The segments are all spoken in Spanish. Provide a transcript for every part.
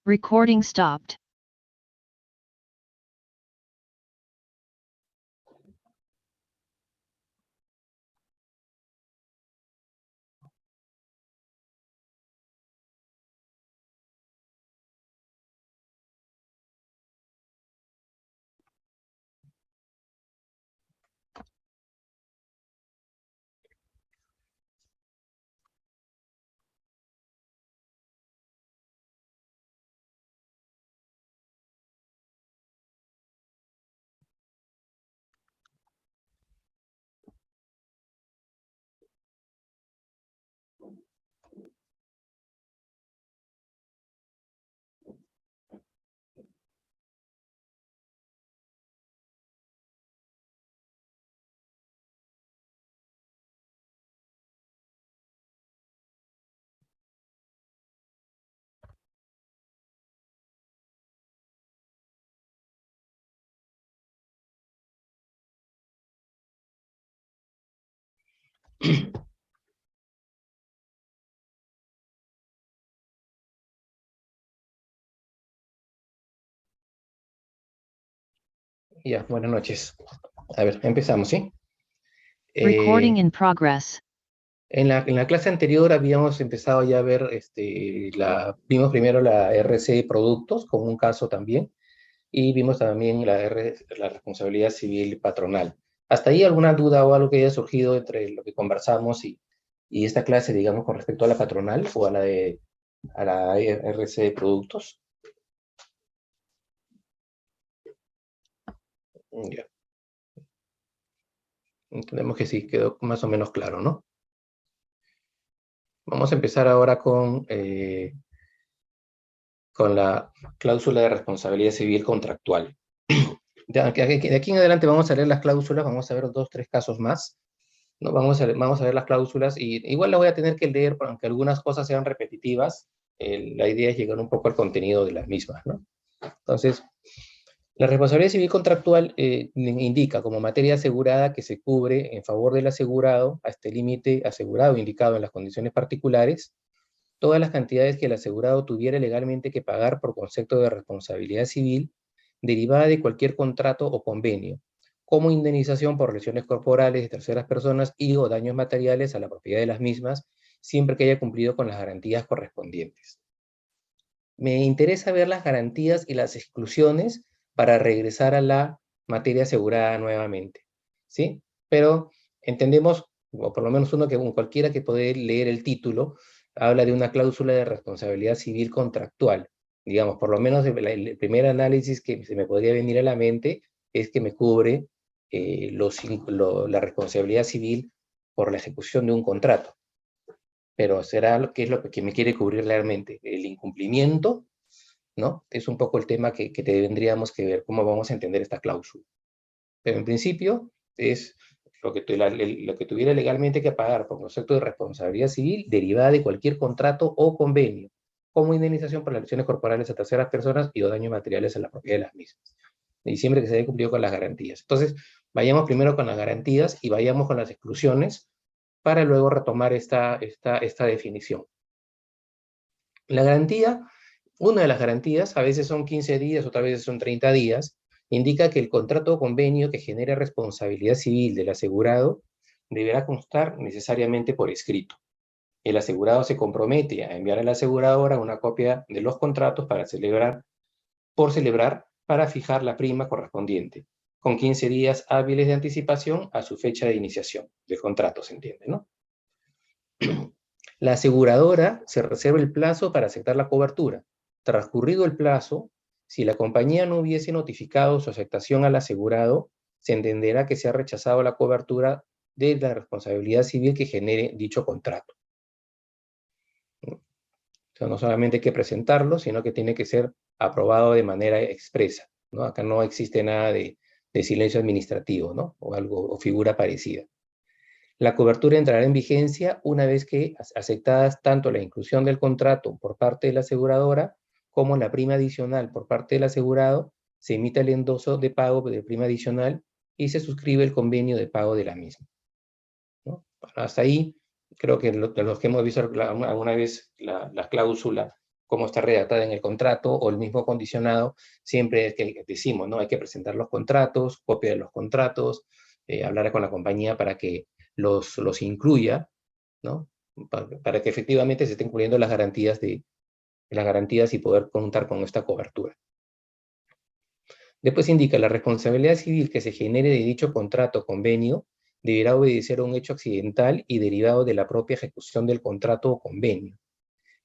Recording stopped. Ya, buenas noches. A ver, empezamos, ¿sí? Recording in progress. En la clase anterior habíamos empezado ya a ver, vimos primero la RC de productos, con un caso también, y vimos también la responsabilidad civil patronal. ¿Hasta ahí alguna duda o algo que haya surgido entre lo que conversamos y esta clase, digamos, con respecto a la patronal o a la RC de productos? Ya. Entendemos que sí, quedó más o menos claro, ¿no? Vamos a empezar ahora con la cláusula de responsabilidad civil contractual. De aquí en adelante vamos a leer las cláusulas, vamos a ver 2, 3 casos más, ¿no? Vamos a ver las cláusulas, y igual la voy a tener que leer, aunque algunas cosas sean repetitivas, la idea es llegar un poco al contenido de las mismas, ¿no? Entonces, la responsabilidad civil contractual indica como materia asegurada que se cubre en favor del asegurado, a este límite asegurado indicado en las condiciones particulares, todas las cantidades que el asegurado tuviera legalmente que pagar por concepto de responsabilidad civil derivada de cualquier contrato o convenio, como indemnización por lesiones corporales de terceras personas y o daños materiales a la propiedad de las mismas, siempre que haya cumplido con las garantías correspondientes. Me interesa ver las garantías y las exclusiones para regresar a la materia asegurada nuevamente, ¿sí? Pero entendemos, o por lo menos cualquiera que puede leer el título, habla de una cláusula de responsabilidad civil contractual. Digamos, por lo menos el primer análisis que se me podría venir a la mente es que me cubre la responsabilidad civil por la ejecución de un contrato. Pero será lo que me quiere cubrir realmente, el incumplimiento, ¿no? Es un poco el tema que tendríamos que ver, cómo vamos a entender esta cláusula. Pero en principio es lo que tuviera legalmente que pagar por concepto de responsabilidad civil derivada de cualquier contrato o convenio, como indemnización por las lesiones corporales a terceras personas y o daños materiales a la propiedad de las mismas. Y siempre que se haya cumplido con las garantías. Entonces, vayamos primero con las garantías y vayamos con las exclusiones para luego retomar esta definición. La garantía, una de las garantías, a veces son 15 días, otras veces son 30 días, indica que el contrato o convenio que genere responsabilidad civil del asegurado deberá constar necesariamente por escrito. El asegurado se compromete a enviar a la aseguradora una copia de los contratos para celebrar para fijar la prima correspondiente, con 15 días hábiles de anticipación a su fecha de iniciación del contrato, se entiende, ¿no? La aseguradora se reserva el plazo para aceptar la cobertura. Transcurrido el plazo, si la compañía no hubiese notificado su aceptación al asegurado, se entenderá que se ha rechazado la cobertura de la responsabilidad civil que genere dicho contrato. O sea, no solamente hay que presentarlo, sino que tiene que ser aprobado de manera expresa, ¿no? Acá no existe nada de silencio administrativo, ¿no? O figura parecida. La cobertura entrará en vigencia una vez que aceptadas tanto la inclusión del contrato por parte de la aseguradora como la prima adicional por parte del asegurado, se emita el endoso de pago de prima adicional y se suscribe el convenio de pago de la misma, ¿no? Hasta ahí, creo que los que hemos visto alguna vez la cláusula cómo está redactada en el contrato o el mismo condicionado, siempre es que decimos, ¿no? Hay que presentar los contratos, copia de los contratos, hablar con la compañía para que los incluya, ¿no? Para que efectivamente se estén cumpliendo las garantías y poder contar con esta cobertura. Después indica, la responsabilidad civil que se genere de dicho contrato o convenio deberá obedecer a un hecho accidental y derivado de la propia ejecución del contrato o convenio.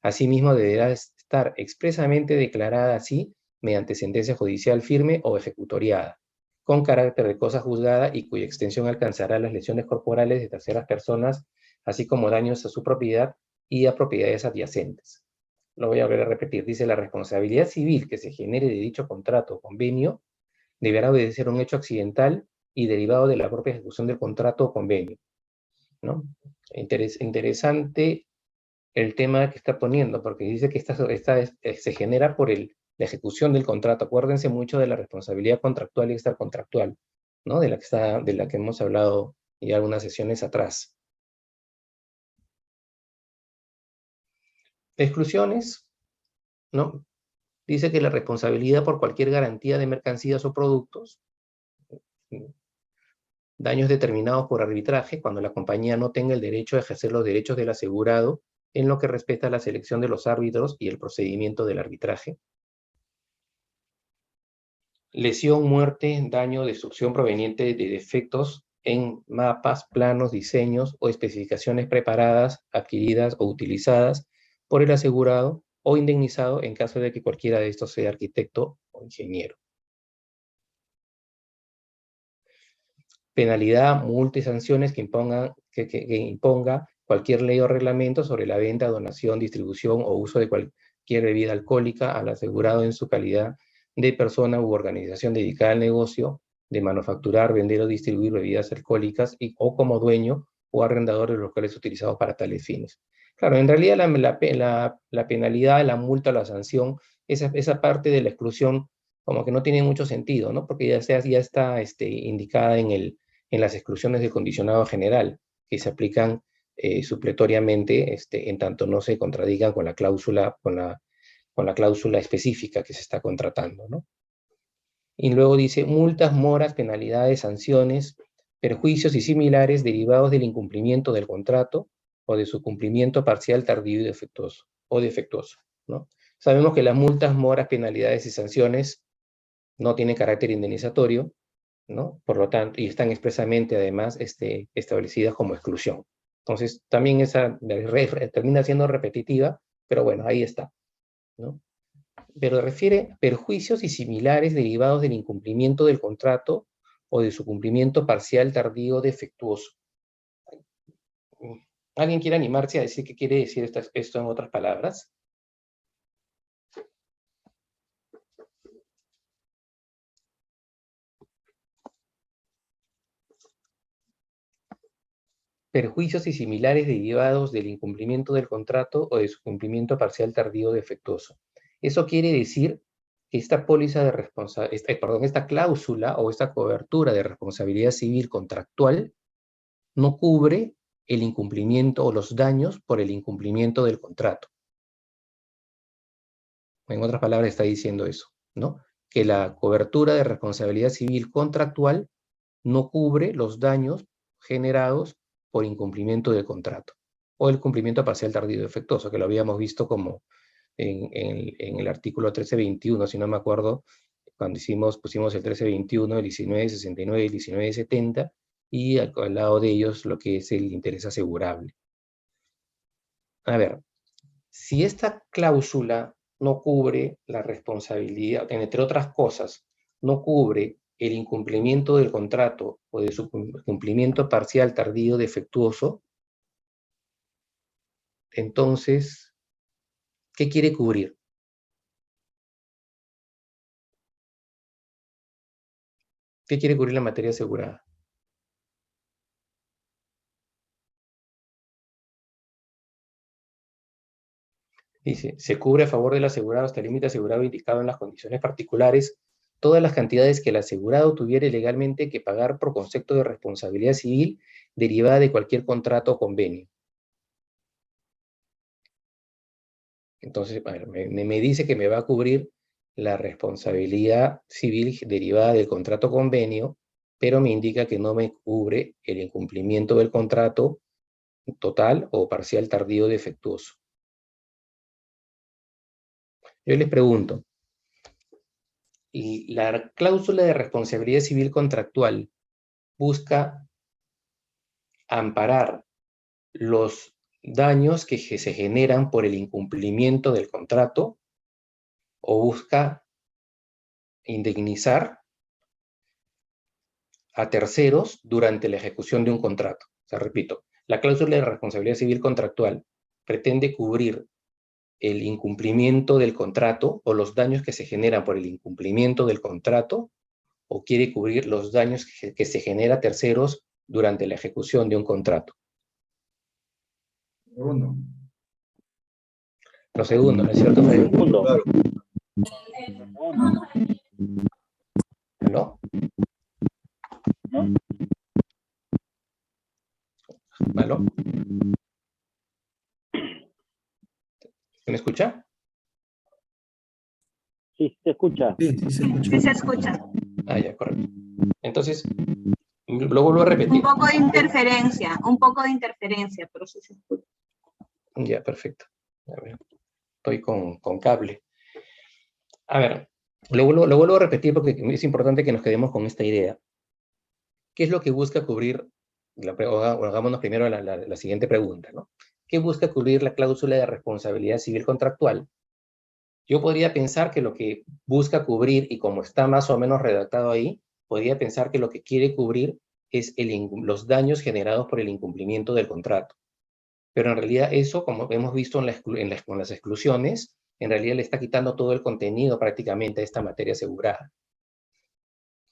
Asimismo, deberá estar expresamente declarada así mediante sentencia judicial firme o ejecutoriada, con carácter de cosa juzgada y cuya extensión alcanzará las lesiones corporales de terceras personas, así como daños a su propiedad y a propiedades adyacentes. Lo voy a volver a repetir. Dice, la responsabilidad civil que se genere de dicho contrato o convenio deberá obedecer a un hecho accidental y derivado de la propia ejecución del contrato o convenio, ¿no? Interesante el tema que está poniendo, porque dice que se genera por la ejecución del contrato. Acuérdense mucho de la responsabilidad contractual y extracontractual, ¿no? De la que hemos hablado ya algunas sesiones atrás. Exclusiones, ¿no? Dice que la responsabilidad por cualquier garantía de mercancías o productos, daños determinados por arbitraje, cuando la compañía no tenga el derecho a ejercer los derechos del asegurado en lo que respecta a la selección de los árbitros y el procedimiento del arbitraje. Lesión, muerte, daño, destrucción proveniente de defectos en mapas, planos, diseños o especificaciones preparadas, adquiridas o utilizadas por el asegurado o indemnizado en caso de que cualquiera de estos sea arquitecto o ingeniero. Penalidad, multa y sanciones que imponga cualquier ley o reglamento sobre la venta, donación, distribución o uso de cualquier bebida alcohólica al asegurado en su calidad de persona u organización dedicada al negocio de manufacturar, vender o distribuir bebidas alcohólicas o como dueño o arrendador de los locales utilizados para tales fines. Claro, en realidad la penalidad, la multa, la sanción, esa parte de la exclusión como que no tiene mucho sentido, ¿no? Porque ya está indicada en las exclusiones del condicionado general, que se aplican supletoriamente, en tanto no se contradigan con la cláusula específica que se está contratando, ¿no? Y luego dice, multas, moras, penalidades, sanciones, perjuicios y similares derivados del incumplimiento del contrato o de su cumplimiento parcial, tardío y defectuoso, ¿no? Sabemos que las multas, moras, penalidades y sanciones no tienen carácter indemnizatorio, ¿no? Por lo tanto, y están expresamente además establecidas como exclusión. Entonces, también esa termina siendo repetitiva, pero bueno, ahí está, ¿no? Pero refiere perjuicios y similares derivados del incumplimiento del contrato o de su cumplimiento parcial, tardío, defectuoso. ¿Alguien quiere animarse a decir qué quiere decir esto en otras palabras? Perjuicios y similares derivados del incumplimiento del contrato o de su cumplimiento parcial, tardío o defectuoso. Eso quiere decir que esta póliza de esta cláusula o esta cobertura de responsabilidad civil contractual no cubre el incumplimiento o los daños por el incumplimiento del contrato. En otras palabras está diciendo eso, ¿no? Que la cobertura de responsabilidad civil contractual no cubre los daños generados por incumplimiento del contrato o el cumplimiento parcial, tardío y defectuoso, que lo habíamos visto como en el artículo 1321, si no me acuerdo, cuando pusimos el 1321, el 1969 y el 1970, y al lado de ellos lo que es el interés asegurable. A ver, si esta cláusula no cubre la responsabilidad, entre otras cosas, no cubre el incumplimiento del contrato o de su cumplimiento parcial, tardío, defectuoso, entonces, ¿qué quiere cubrir? ¿Qué quiere cubrir la materia asegurada? Dice, se cubre a favor del asegurado hasta el límite asegurado indicado en las condiciones particulares todas las cantidades que el asegurado tuviera legalmente que pagar por concepto de responsabilidad civil derivada de cualquier contrato o convenio. Entonces, a ver, me dice que me va a cubrir la responsabilidad civil derivada del contrato convenio, pero me indica que no me cubre el incumplimiento del contrato total o parcial tardío defectuoso. Yo les pregunto, ¿y la cláusula de responsabilidad civil contractual busca amparar los daños que se generan por el incumplimiento del contrato o busca indemnizar a terceros durante la ejecución de un contrato? O sea, repito, la cláusula de responsabilidad civil contractual pretende cubrir el incumplimiento del contrato o los daños que se generan por el incumplimiento del contrato, o quiere cubrir los daños que se genera a terceros durante la ejecución de un contrato. Segundo. Lo segundo, ¿no es cierto, Freddy? Segundo. Claro. ¿No? ¿No? ¿Aló? ¿Me escucha? Sí, se escucha. Sí, sí se escucha. Sí se escucha. Ah, ya, correcto. Entonces, lo vuelvo a repetir. Un poco de interferencia, pero sí se escucha. Ya, perfecto. A ver, estoy con cable. A ver, lo vuelvo a repetir porque es importante que nos quedemos con esta idea. ¿Qué es lo que busca cubrir? Hagámonos primero la siguiente pregunta, ¿no? ¿Qué busca cubrir la cláusula de responsabilidad civil contractual? Yo podría pensar que lo que busca cubrir, y como está más o menos redactado ahí, podría pensar que lo que quiere cubrir es los daños generados por el incumplimiento del contrato. Pero en realidad eso, como hemos visto con las exclusiones, en realidad le está quitando todo el contenido prácticamente a esta materia asegurada.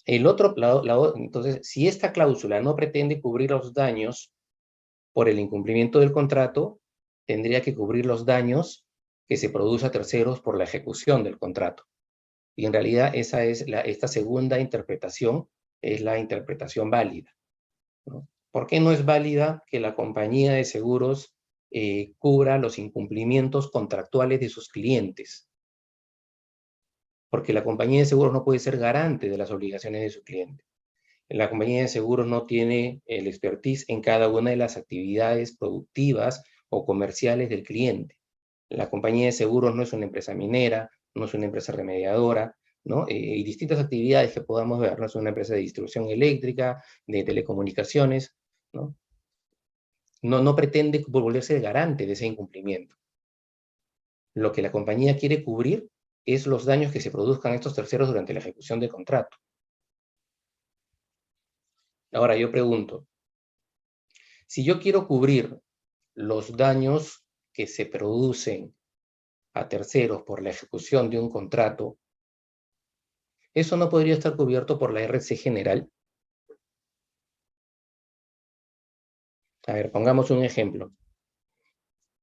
El otro lado, entonces, si esta cláusula no pretende cubrir los daños por el incumplimiento del contrato, tendría que cubrir los daños que se produce a terceros por la ejecución del contrato. Y en realidad esta segunda interpretación es la interpretación válida, ¿no? ¿Por qué no es válida que la compañía de seguros cubra los incumplimientos contractuales de sus clientes? Porque la compañía de seguros no puede ser garante de las obligaciones de su cliente. La compañía de seguros no tiene el expertise en cada una de las actividades productivas o comerciales del cliente. La compañía de seguros no es una empresa minera, no es una empresa remediadora, ¿no? Y distintas actividades que podamos ver, no es una empresa de distribución eléctrica, de telecomunicaciones, ¿no? No pretende volverse el garante de ese incumplimiento. Lo que la compañía quiere cubrir es los daños que se produzcan a estos terceros durante la ejecución del contrato. Ahora yo pregunto, si yo quiero cubrir los daños que se producen a terceros por la ejecución de un contrato, ¿eso no podría estar cubierto por la RC general? A ver, pongamos un ejemplo.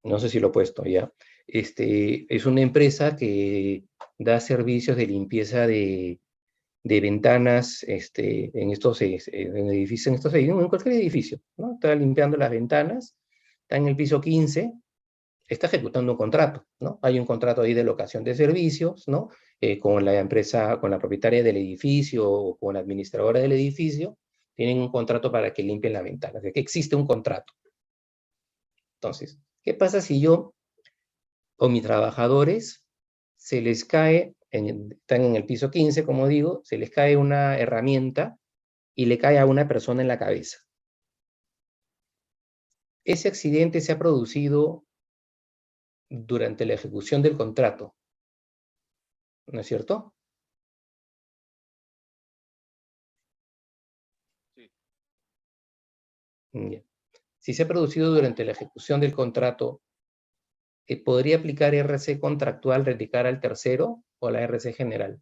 No sé si lo he puesto ya. Es una empresa que da servicios de limpieza de ventanas en estos edificios, en cualquier edificio, ¿no? Está limpiando las ventanas, está en el piso 15, está ejecutando un contrato, ¿no? Hay un contrato ahí de locación de servicios, ¿no? Con la empresa, con la propietaria del edificio o con la administradora del edificio, tienen un contrato para que limpien la ventana, o sea que existe un contrato. Entonces, ¿qué pasa si yo o mis trabajadores se les cae, están en el piso 15, como digo, se les cae una herramienta y le cae a una persona en la cabeza? Ese accidente se ha producido durante la ejecución del contrato, ¿no es cierto? Sí. Ya. Si se ha producido durante la ejecución del contrato, ¿podría aplicar RC contractual radicar al tercero o la RC general?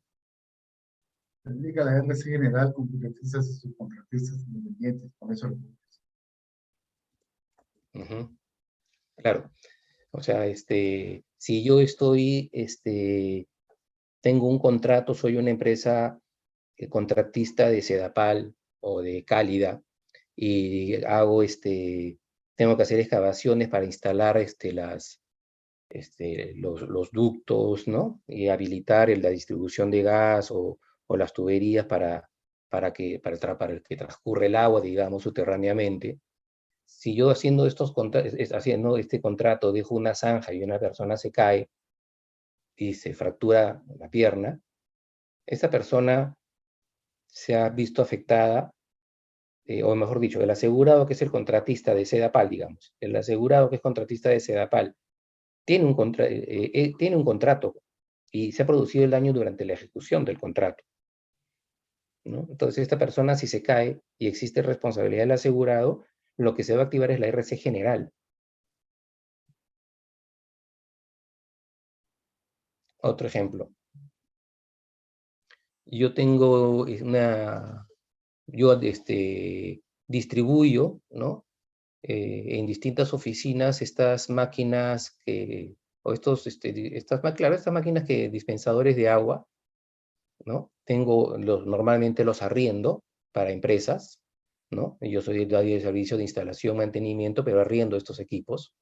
Indica la RC general con contratistas y subcontratistas independientes. Con eso lo Claro. O sea, si yo tengo un contrato, soy una empresa contratista de Sedapal o de Cálida y tengo que hacer excavaciones para instalar los ductos, ¿no? Y habilitar la distribución de gas o las tuberías para que transcurra el agua, digamos, subterráneamente. Si yo haciendo haciendo este contrato dejo una zanja y una persona se cae y se fractura la pierna, esa persona se ha visto afectada, o mejor dicho, el asegurado que es el contratista de Sedapal, digamos, el asegurado que es contratista de Sedapal, tiene un contrato y se ha producido el daño durante la ejecución del contrato, ¿no? Entonces esta persona, si se cae y existe responsabilidad del asegurado, lo que se va a activar es la RC general. Otro ejemplo. Yo tengo yo distribuyo, ¿no? En distintas oficinas estas máquinas o estas máquinas dispensadores de agua, ¿no? Normalmente los arriendo para empresas, ¿no? Yo soy el de servicio de instalación, mantenimiento, pero arriendo estos equipos.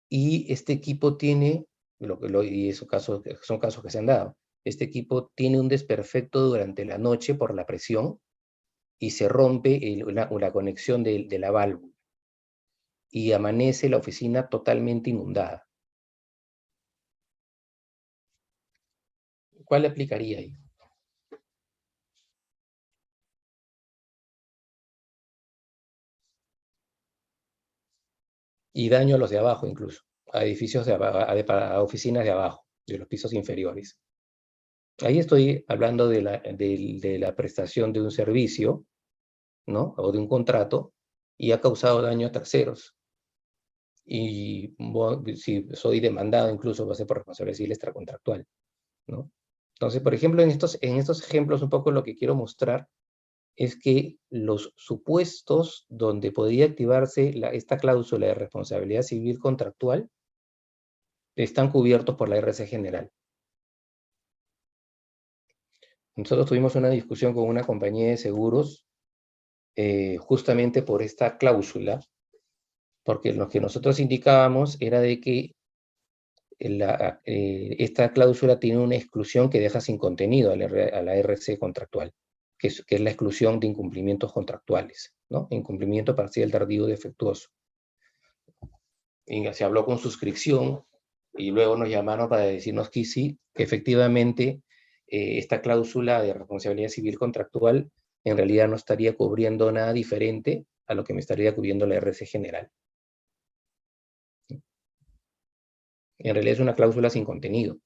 Y este equipo tiene, y esos casos, son casos que se han dado, este equipo tiene un desperfecto durante la noche por la presión y se rompe la conexión de la válvula y amanece la oficina totalmente inundada. ¿Cuál le aplicaría ahí? Y daño a los de abajo incluso, a edificios a oficinas de abajo, de los pisos inferiores. Ahí estoy hablando de la prestación de un servicio, ¿no? O de un contrato, y ha causado daño a terceros. Y si soy demandado incluso va a ser por responsabilidad civil extracontractual, ¿no? Entonces, por ejemplo, en estos ejemplos un poco lo que quiero mostrar es que los supuestos donde podría activarse esta cláusula de responsabilidad civil contractual están cubiertos por la RC general. Nosotros tuvimos una discusión con una compañía de seguros justamente por esta cláusula, porque lo que nosotros indicábamos era de que esta cláusula tiene una exclusión que deja sin contenido a la RC contractual, que es la exclusión de incumplimientos contractuales, ¿no? Incumplimiento parcial, tardío, defectuoso. Y se habló con suscripción y luego nos llamaron para decirnos que sí, que efectivamente esta cláusula de responsabilidad civil contractual en realidad no estaría cubriendo nada diferente a lo que me estaría cubriendo la RC general. En realidad es una cláusula sin contenido.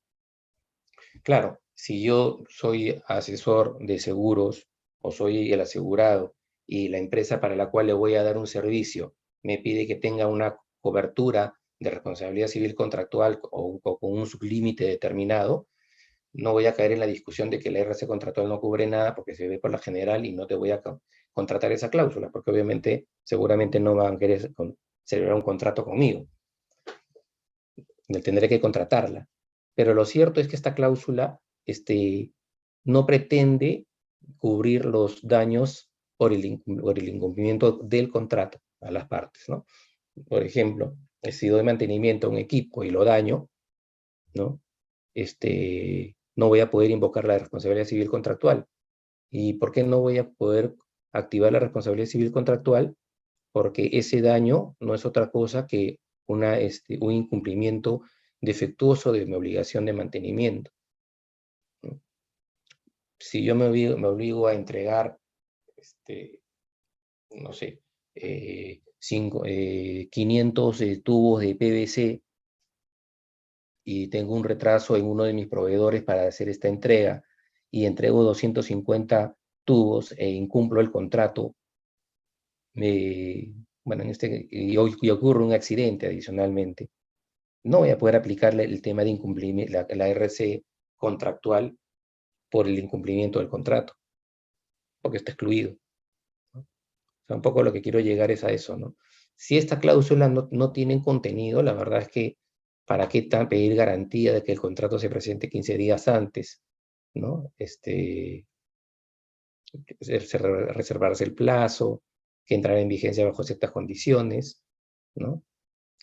Claro, si yo soy asesor de seguros o soy el asegurado y la empresa para la cual le voy a dar un servicio me pide que tenga una cobertura de responsabilidad civil contractual o con un sublímite determinado, no voy a caer en la discusión de que la RC contractual no cubre nada porque se ve por la general y no te voy a contratar esa cláusula, porque obviamente, seguramente no van a querer celebrar un contrato conmigo. Tendré que contratarla. Pero lo cierto es que esta cláusula no pretende cubrir los daños por el incumplimiento del contrato a las partes, ¿no? Por ejemplo, si doy mantenimiento a un equipo y lo daño, ¿no? No voy a poder invocar la responsabilidad civil contractual. ¿Y por qué no voy a poder activar la responsabilidad civil contractual? Porque ese daño no es otra cosa que un incumplimiento defectuoso de mi obligación de mantenimiento. Si yo me obligo a entregar, no sé, 500 tubos de PVC y tengo un retraso en uno de mis proveedores para hacer esta entrega y entrego 250 tubos e incumplo el contrato, bueno, y ocurre un accidente adicionalmente, no voy a poder aplicarle el tema de incumplimiento, la RC contractual por el incumplimiento del contrato, porque está excluido, ¿no? O sea, un poco lo que quiero llegar es a eso, ¿no? Si esta cláusula no tiene contenido, la verdad es que ¿para qué pedir garantía de que el contrato se presente 15 días antes, ¿no? Reservarse el plazo, que entrara en vigencia bajo ciertas condiciones, ¿no?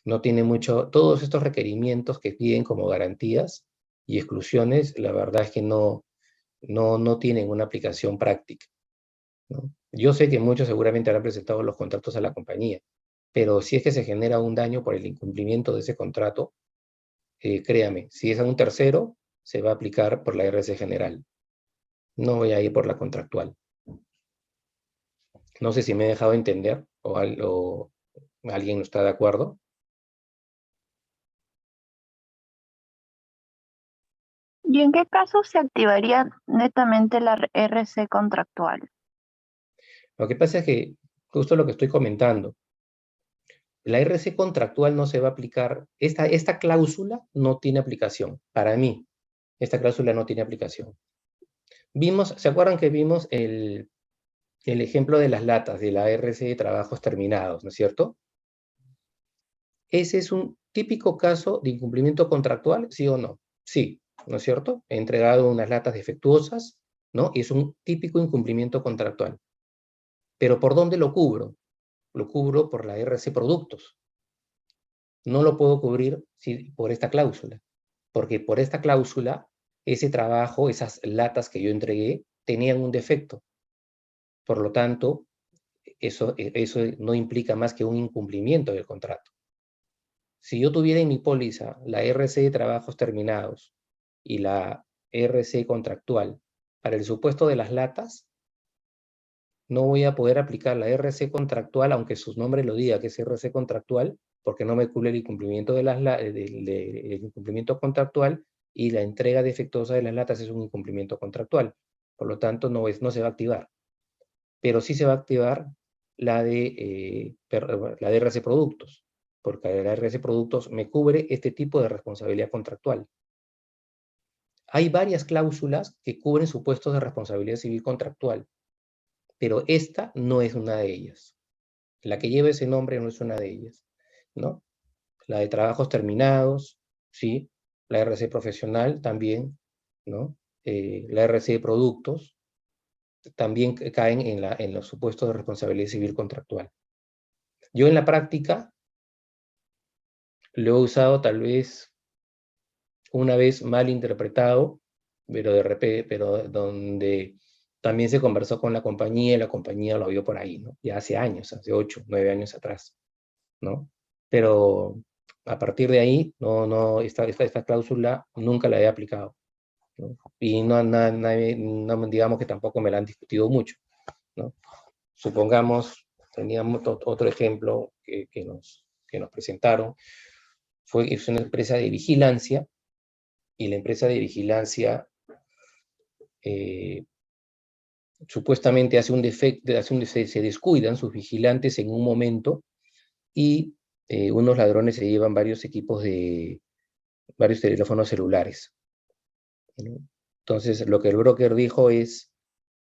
No tiene mucho, todos estos requerimientos que piden como garantías y exclusiones, la verdad es que no tienen una aplicación práctica, ¿no? Yo sé que muchos seguramente habrán presentado los contratos a la compañía, pero si es que se genera un daño por el incumplimiento de ese contrato, créame, si es a un tercero, se va a aplicar por la RC general. No voy a ir por la contractual. No sé si me he dejado entender o alguien no está de acuerdo. ¿Y en qué caso se activaría netamente la RC contractual? Lo que pasa es que, justo lo que estoy comentando, la RC contractual no se va a aplicar, esta cláusula no tiene aplicación. Para mí, esta cláusula no tiene aplicación. ¿Se acuerdan que vimos el ejemplo de las latas de la RC de trabajos terminados, ¿no es cierto? Ese es un típico caso de incumplimiento contractual, ¿sí o no? Sí, ¿no es cierto? He entregado unas latas defectuosas, ¿no? Y es un típico incumplimiento contractual. ¿Pero por dónde lo cubro? Lo cubro por la RC Productos. No lo puedo cubrir por esta cláusula, porque por esta cláusula, ese trabajo, esas latas que yo entregué, tenían un defecto. Por lo tanto, eso no implica más que un incumplimiento del contrato. Si yo tuviera en mi póliza la RC de trabajos terminados y la RC contractual para el supuesto de las latas, no voy a poder aplicar la RC contractual, aunque su nombre lo diga que es RC contractual, porque no me cubre el incumplimiento, el incumplimiento contractual, y la entrega defectuosa de las latas es un incumplimiento contractual. Por lo tanto, no se va a activar. Pero sí se va a activar la de RC Productos, porque la RC Productos me cubre este tipo de responsabilidad contractual. Hay varias cláusulas que cubren supuestos de responsabilidad civil contractual, pero esta no es una de ellas. La que lleva ese nombre no es una de ellas, ¿no? La de trabajos terminados, sí. La RC profesional también, ¿no? La RC de productos también caen en los supuestos de responsabilidad civil contractual. Yo en la práctica lo he usado tal vez una vez mal interpretado, pero donde también se conversó con la compañía y la compañía lo vio por ahí, ¿no? Ya hace años, hace 8, 9 años atrás, ¿no? Pero a partir de ahí, esta cláusula nunca la he aplicado, ¿no? Y digamos que tampoco me la han discutido mucho, ¿no? Supongamos, teníamos otro ejemplo que nos presentaron, es una empresa de vigilancia, y la empresa de vigilancia supuestamente hace un defecto, se descuidan sus vigilantes en un momento, y unos ladrones se llevan varios teléfonos celulares, ¿no? Entonces, lo que el broker dijo es,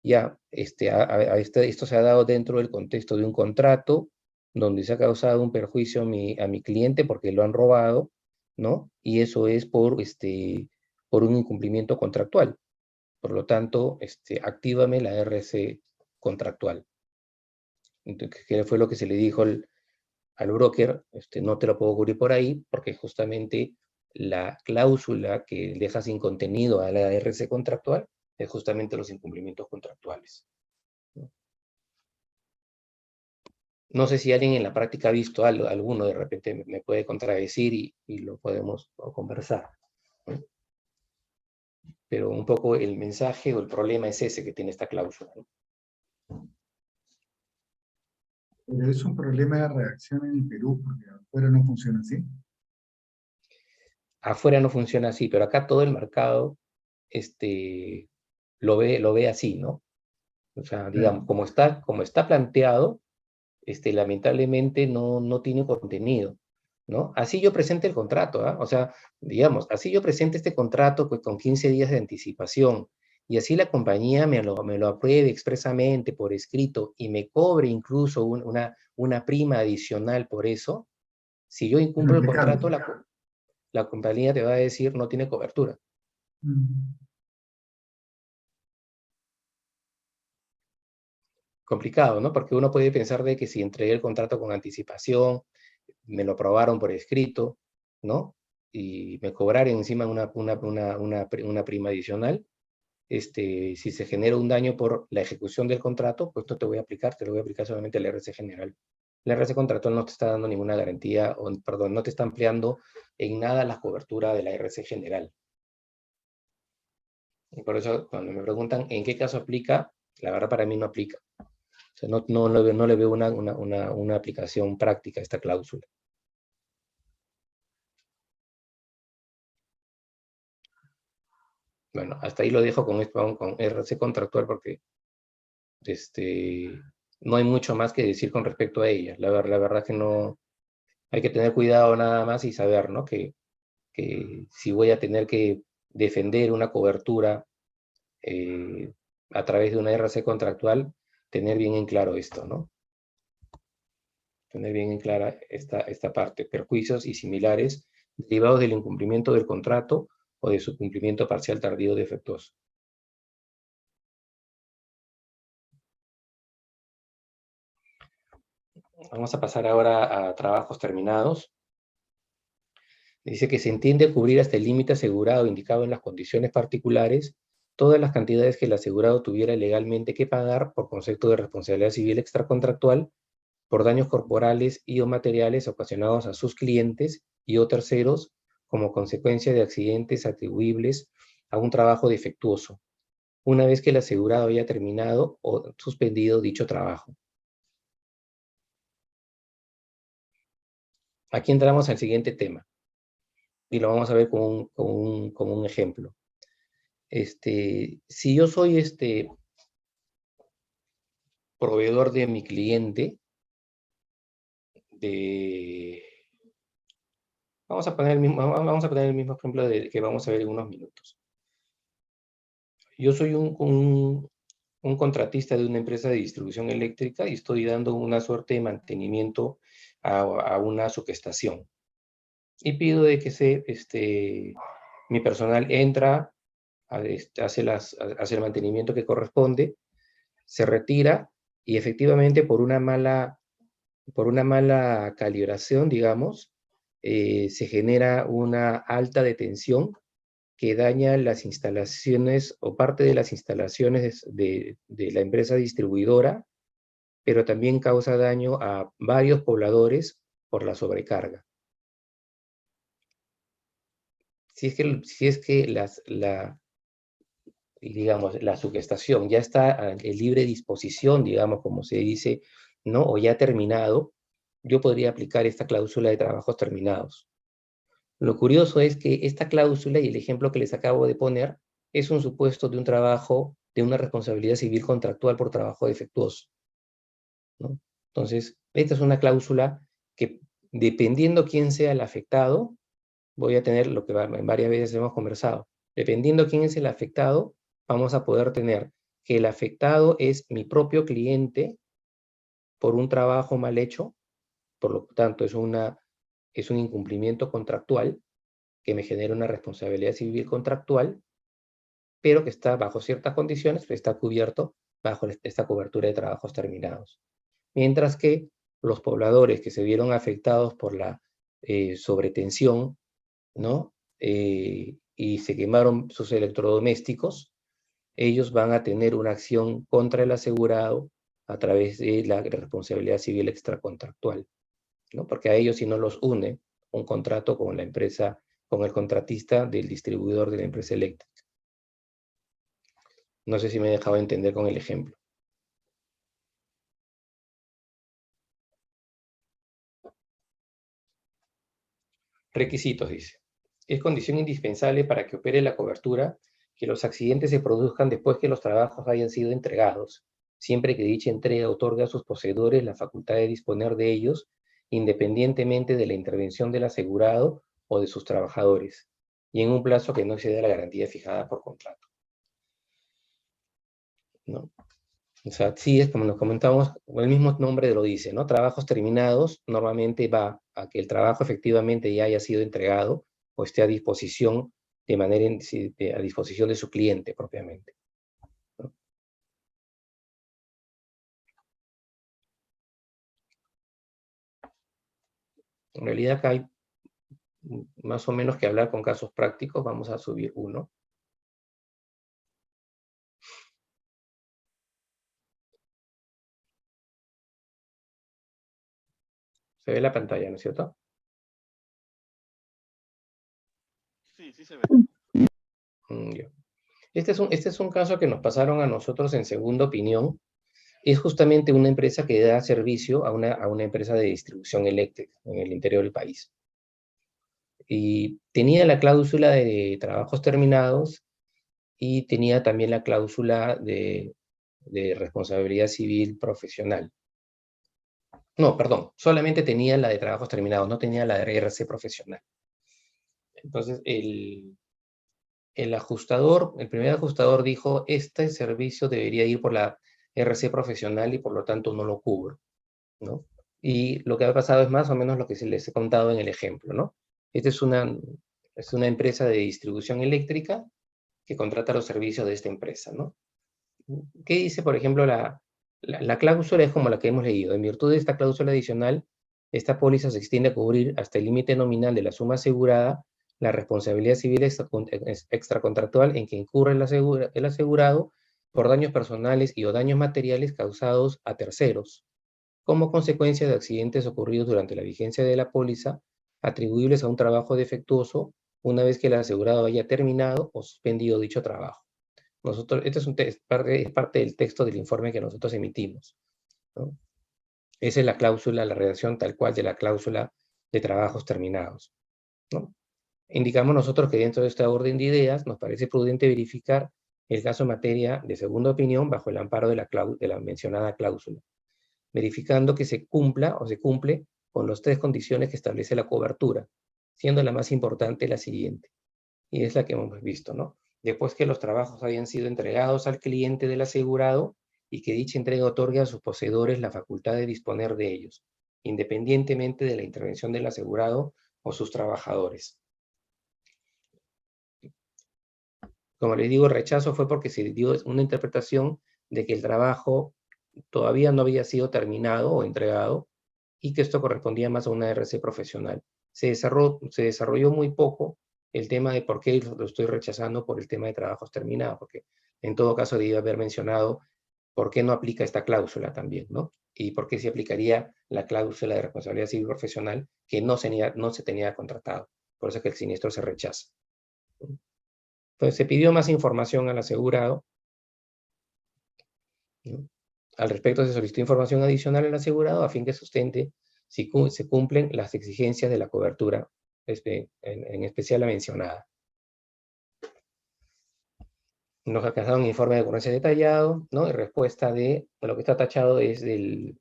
ya, esto se ha dado dentro del contexto de un contrato donde se ha causado un perjuicio a mi cliente porque lo han robado, ¿no? Y eso es por un incumplimiento contractual. Por lo tanto, actívame la RC contractual. Entonces, ¿qué fue lo que se le dijo al broker? No te lo puedo cubrir por ahí, porque justamente la cláusula que deja sin contenido a la RC contractual es justamente los incumplimientos contractuales, ¿no? No sé si alguien en la práctica ha visto alguno, de repente me puede contradecir y lo podemos conversar, ¿no? Pero un poco el mensaje o el problema es ese que tiene esta cláusula, ¿no? Pero es un problema de redacción en el Perú, porque afuera no funciona así. Afuera no funciona así, pero acá todo el mercado lo ve así, ¿no? O sea, digamos, como está planteado, lamentablemente no tiene contenido, ¿no? Así yo presente el contrato, ¿ah? O sea, digamos, así yo presente este contrato pues, con 15 días de anticipación, y así la compañía me lo apruebe expresamente por escrito y me cobre incluso una prima adicional por eso. Si yo incumplo el contrato, la compañía te va a decir no tiene cobertura. Complicado, ¿no? Porque uno puede pensar de que si entregué el contrato con anticipación, me lo aprobaron por escrito, ¿no? Y me cobraron encima una prima adicional, si se genera un daño por la ejecución del contrato, pues no te voy a aplicar, te lo voy a aplicar solamente al RC general. El RC contractual no te está dando ninguna garantía, perdón, no te está ampliando en nada la cobertura de la RC general. Y por eso, cuando me preguntan en qué caso aplica, la verdad para mí no aplica. O sea, no le veo una aplicación práctica a esta cláusula. Bueno, hasta ahí lo dejo con RC contractual porque no hay mucho más que decir con respecto a ella. La verdad que no, hay que tener cuidado nada más y saber, ¿no? Que si voy a tener que defender una cobertura a través de una RC contractual, tener bien en claro esto, ¿no? Tener bien en clara esta parte. Perjuicios y similares derivados del incumplimiento del contrato o de su cumplimiento parcial tardío defectuoso. Vamos a pasar ahora a trabajos terminados. Dice que se entiende cubrir hasta el límite asegurado indicado en las condiciones particulares todas las cantidades que el asegurado tuviera legalmente que pagar por concepto de responsabilidad civil extracontractual por daños corporales y o materiales ocasionados a sus clientes y o terceros como consecuencia de accidentes atribuibles a un trabajo defectuoso, una vez que el asegurado haya terminado o suspendido dicho trabajo. Aquí entramos al siguiente tema, y lo vamos a ver con un ejemplo. Si yo soy proveedor de mi cliente, vamos a poner el mismo ejemplo que vamos a ver en unos minutos. Yo soy un contratista de una empresa de distribución eléctrica y estoy dando una suerte de mantenimiento a una subestación. Y pido de que mi personal entra, hace el mantenimiento que corresponde, se retira y efectivamente por una mala calibración, digamos, se genera una alta de tensión que daña las instalaciones o parte de las instalaciones de la empresa distribuidora, pero también causa daño a varios pobladores por la sobrecarga. Si es que digamos, la subestación ya está en libre disposición, digamos, como se dice, ¿no? O ya terminado, yo podría aplicar esta cláusula de trabajos terminados. Lo curioso es que esta cláusula y el ejemplo que les acabo de poner es un supuesto de un trabajo, de una responsabilidad civil contractual por trabajo defectuoso, ¿no? Entonces, esta es una cláusula que, dependiendo quién sea el afectado, voy a tener lo que varias veces hemos conversado. Dependiendo quién es el afectado, vamos a poder tener que el afectado es mi propio cliente por un trabajo mal hecho, por lo tanto es un incumplimiento contractual que me genera una responsabilidad civil contractual, pero que está bajo ciertas condiciones, pero está cubierto bajo esta cobertura de trabajos terminados. Mientras que los pobladores que se vieron afectados por la sobretensión, ¿no? Y se quemaron sus electrodomésticos, ellos van a tener una acción contra el asegurado a través de la responsabilidad civil extracontractual, ¿no? Porque a ellos si no los une un contrato con la empresa, con el contratista del distribuidor de la empresa eléctrica. No sé si me he dejado entender con el ejemplo. Requisitos, dice. Es condición indispensable para que opere la cobertura que los accidentes se produzcan después que los trabajos hayan sido entregados, siempre que dicha entrega otorgue a sus poseedores la facultad de disponer de ellos, independientemente de la intervención del asegurado o de sus trabajadores, y en un plazo que no exceda la garantía fijada por contrato, ¿no? O sea, sí, es como nos comentamos, el mismo nombre lo dice, ¿no? Trabajos terminados normalmente va a que el trabajo efectivamente ya haya sido entregado o esté a disposición a disposición de su cliente propiamente, ¿no? En realidad acá hay más o menos que hablar con casos prácticos. Vamos a subir uno. Se ve la pantalla, ¿no es cierto? Sí, sí se ve. Ya. Este es un caso que nos pasaron a nosotros en segunda opinión. Es justamente una empresa que da servicio a una empresa de distribución eléctrica en el interior del país. Y tenía la cláusula de trabajos terminados y tenía también la cláusula de responsabilidad civil profesional. No, perdón, solamente tenía la de trabajos terminados, no tenía la de RC profesional. Entonces, el primer ajustador dijo, este servicio debería ir por la RC profesional y por lo tanto no lo cubro, ¿no? Y lo que ha pasado es más o menos lo que les he contado en el ejemplo, ¿no? Esta es una empresa de distribución eléctrica que contrata los servicios de esta empresa, ¿no? ¿Qué dice, por ejemplo, la cláusula? Es como la que hemos leído. En virtud de esta cláusula adicional, esta póliza se extiende a cubrir hasta el límite nominal de la suma asegurada la responsabilidad civil extracontractual en que incurre el asegurado por daños personales y o daños materiales causados a terceros, como consecuencia de accidentes ocurridos durante la vigencia de la póliza, atribuibles a un trabajo defectuoso una vez que el asegurado haya terminado o suspendido dicho trabajo. Este es parte del texto del informe que nosotros emitimos, ¿no? Esa es la cláusula, la redacción tal cual de la cláusula de trabajos terminados, ¿no? Indicamos nosotros que dentro de esta orden de ideas nos parece prudente verificar el caso en materia de segunda opinión bajo el amparo de la mencionada cláusula, verificando que se cumpla o se cumple con las tres condiciones que establece la cobertura, siendo la más importante la siguiente, y es la que hemos visto, ¿no? Después que los trabajos hayan sido entregados al cliente del asegurado y que dicha entrega otorgue a sus poseedores la facultad de disponer de ellos, independientemente de la intervención del asegurado o sus trabajadores. Como les digo, el rechazo fue porque se dio una interpretación de que el trabajo todavía no había sido terminado o entregado y que esto correspondía más a una RC profesional. Se desarrolló muy poco el tema de por qué lo estoy rechazando por el tema de trabajos terminados, porque en todo caso debía haber mencionado por qué no aplica esta cláusula también, ¿no? Y por qué se aplicaría la cláusula de responsabilidad civil profesional que no se tenía contratado. Por eso es que el siniestro se rechaza. Entonces se pidió más información al asegurado, ¿no? Al respecto se solicitó información adicional al asegurado a fin que sustente si se cumplen las exigencias de la cobertura, en especial la mencionada. Nos alcanzaron un informe de ocurrencia detallado, ¿no? Y respuesta de lo que está tachado es de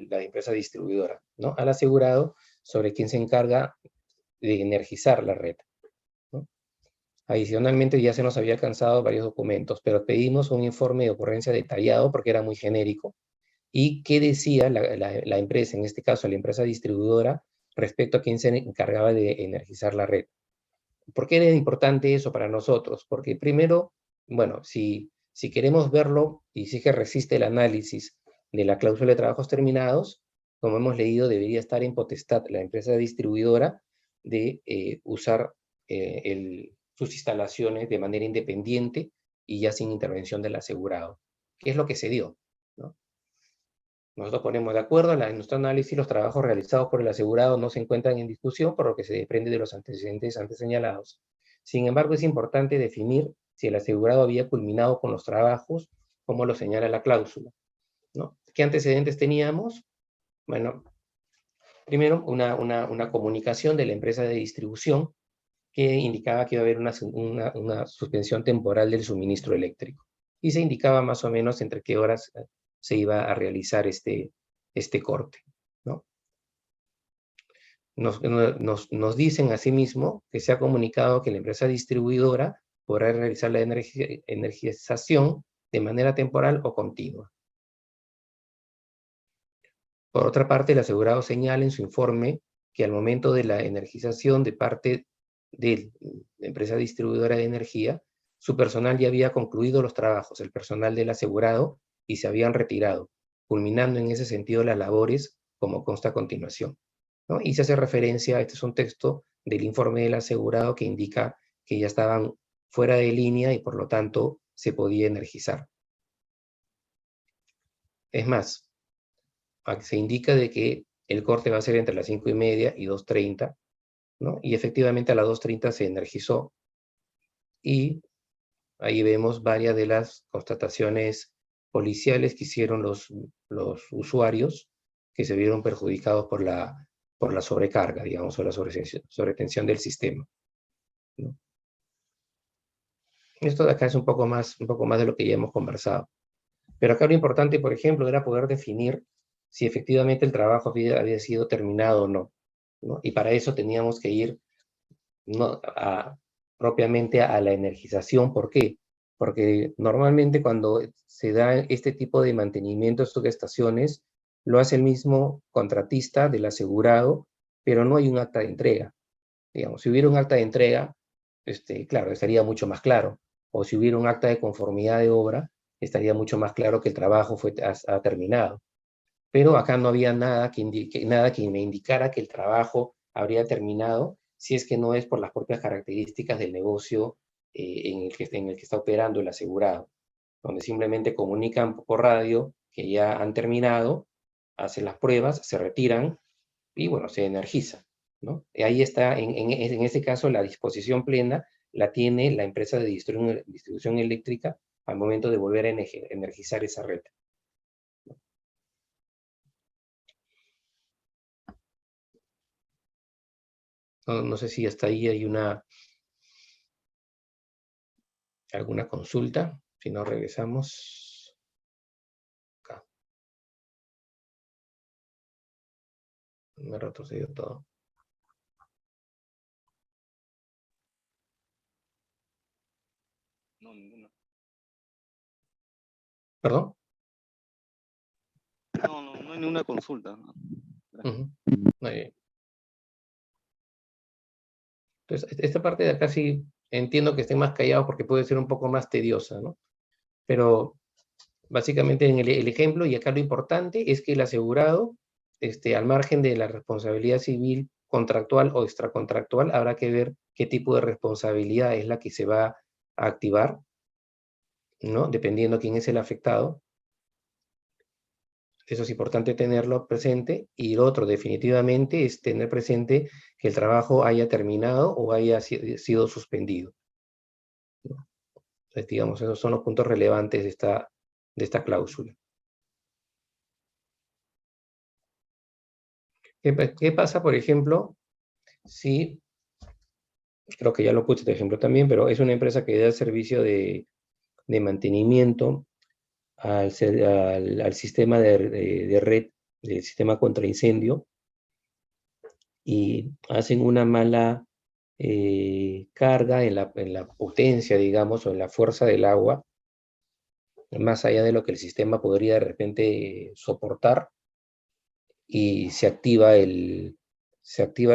la empresa distribuidora, ¿no? Al asegurado sobre quién se encarga de energizar la red, ¿no? Adicionalmente ya se nos había alcanzado varios documentos, pero pedimos un informe de ocurrencia detallado porque era muy genérico. ¿Y qué decía la empresa, en este caso la empresa distribuidora, respecto a quién se encargaba de energizar la red? ¿Por qué era importante eso para nosotros? Porque primero, bueno, si queremos verlo y si es que resiste el análisis de la cláusula de trabajos terminados, como hemos leído, debería estar en potestad la empresa distribuidora de usar sus instalaciones de manera independiente y ya sin intervención del asegurado. ¿Qué es lo que se dio? ¿No? Nosotros ponemos de acuerdo, en nuestro análisis los trabajos realizados por el asegurado no se encuentran en discusión, por lo que se desprende de los antecedentes antes señalados. Sin embargo, es importante definir si el asegurado había culminado con los trabajos, como lo señala la cláusula, ¿no? ¿Qué antecedentes teníamos? Bueno, primero, una comunicación de la empresa de distribución que indicaba que iba a haber una suspensión temporal del suministro eléctrico. Y se indicaba más o menos entre qué horas se iba a realizar este corte, ¿no? Nos dicen asimismo que se ha comunicado que la empresa distribuidora podrá realizar la energización de manera temporal o continua. Por otra parte, el asegurado señala en su informe que al momento de la energización de parte de la empresa distribuidora de energía, su personal ya había concluido los trabajos, el personal del asegurado, y se habían retirado, culminando en ese sentido las labores como consta a continuación. ¿no? Y se hace referencia, este es un texto del informe del asegurado que indica que ya estaban fuera de línea y por lo tanto se podía energizar. Es más, se indica de que el corte va a ser entre las 5:30 y 2:30, ¿no? Y efectivamente a las 2:30 se energizó. Y ahí vemos varias de las constataciones policiales que hicieron los usuarios que se vieron perjudicados por la sobrecarga, digamos, o la sobretensión del sistema, ¿no? Esto de acá es un poco más de lo que ya hemos conversado. Pero acá lo importante, por ejemplo, era poder definir si efectivamente el trabajo había sido terminado o no, ¿no? Y para eso teníamos que ir, ¿no?, propiamente a la energización. ¿Por qué? Porque normalmente cuando se da este tipo de mantenimiento de subestaciones, lo hace el mismo contratista del asegurado, pero no hay un acta de entrega. Digamos, si hubiera un acta de entrega, claro, estaría mucho más claro. O si hubiera un acta de conformidad de obra, estaría mucho más claro que el trabajo ha terminado. Pero acá no había nada que me indicara que el trabajo habría terminado, si es que no es por las propias características del negocio en el que está operando el asegurado, donde simplemente comunican por radio que ya han terminado, hacen las pruebas, se retiran y bueno, se energiza, ¿no? Y ahí está, en ese caso, la disposición plena la tiene la empresa de distribución eléctrica al momento de volver a energizar esa red. No sé si hasta ahí hay alguna consulta. Si no, regresamos acá. Me retrocedió todo. No, ninguna. ¿Perdón? No hay ninguna consulta. Muy bien. Entonces, esta parte de acá sí entiendo que estén más callados porque puede ser un poco más tediosa, ¿no? Pero básicamente en el ejemplo, y acá lo importante es que el asegurado, al margen de la responsabilidad civil contractual o extracontractual, habrá que ver qué tipo de responsabilidad es la que se va a activar, ¿no? Dependiendo quién es el afectado. Eso es importante tenerlo presente. Y lo otro, definitivamente, es tener presente que el trabajo haya terminado o haya sido suspendido, ¿no? Entonces, digamos, esos son los puntos relevantes de esta cláusula. ¿Qué pasa, por ejemplo, si, creo que ya lo puse de ejemplo también, pero es una empresa que da el servicio de mantenimiento al sistema de red, del sistema contra incendio, y hacen una mala carga en la potencia, digamos, o en la fuerza del agua, más allá de lo que el sistema podría de repente soportar, y se activa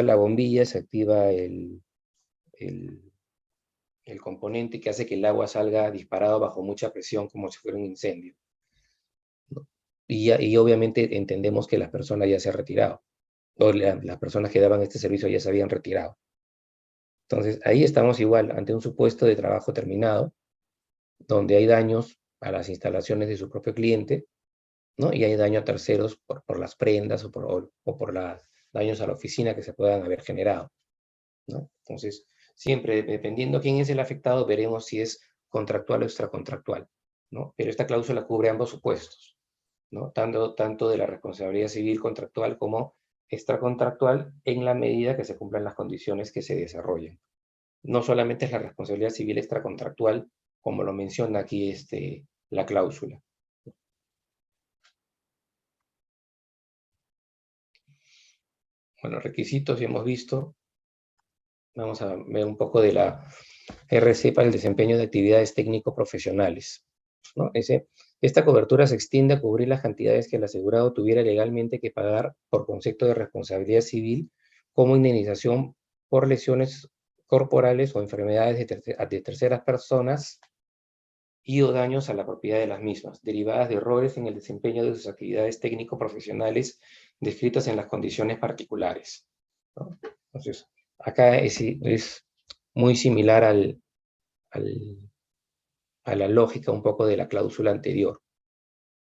la bombilla, se activa el componente que hace que el agua salga disparado bajo mucha presión, como si fuera un incendio, ¿no? Y obviamente entendemos que las personas ya se han retirado, o las personas que daban este servicio ya se habían retirado. Entonces, ahí estamos igual ante un supuesto de trabajo terminado, donde hay daños a las instalaciones de su propio cliente, ¿no? Y hay daño a terceros por las prendas o por los daños a la oficina que se puedan haber generado, ¿no? Entonces, siempre, dependiendo quién es el afectado, veremos si es contractual o extracontractual, ¿no? Pero esta cláusula cubre ambos supuestos, ¿no? Tanto de la responsabilidad civil contractual como extracontractual, en la medida que se cumplan las condiciones que se desarrollen. No solamente es la responsabilidad civil extracontractual, como lo menciona aquí la cláusula. Bueno, requisitos ya hemos visto. Vamos a ver un poco de la RC para el desempeño de actividades técnico-profesionales, ¿no? Esta cobertura se extiende a cubrir las cantidades que el asegurado tuviera legalmente que pagar por concepto de responsabilidad civil, como indemnización por lesiones corporales o enfermedades de terceras personas y o daños a la propiedad de las mismas, derivadas de errores en el desempeño de sus actividades técnico-profesionales descritas en las condiciones particulares, ¿no? Entonces, acá es muy similar a la lógica un poco de la cláusula anterior,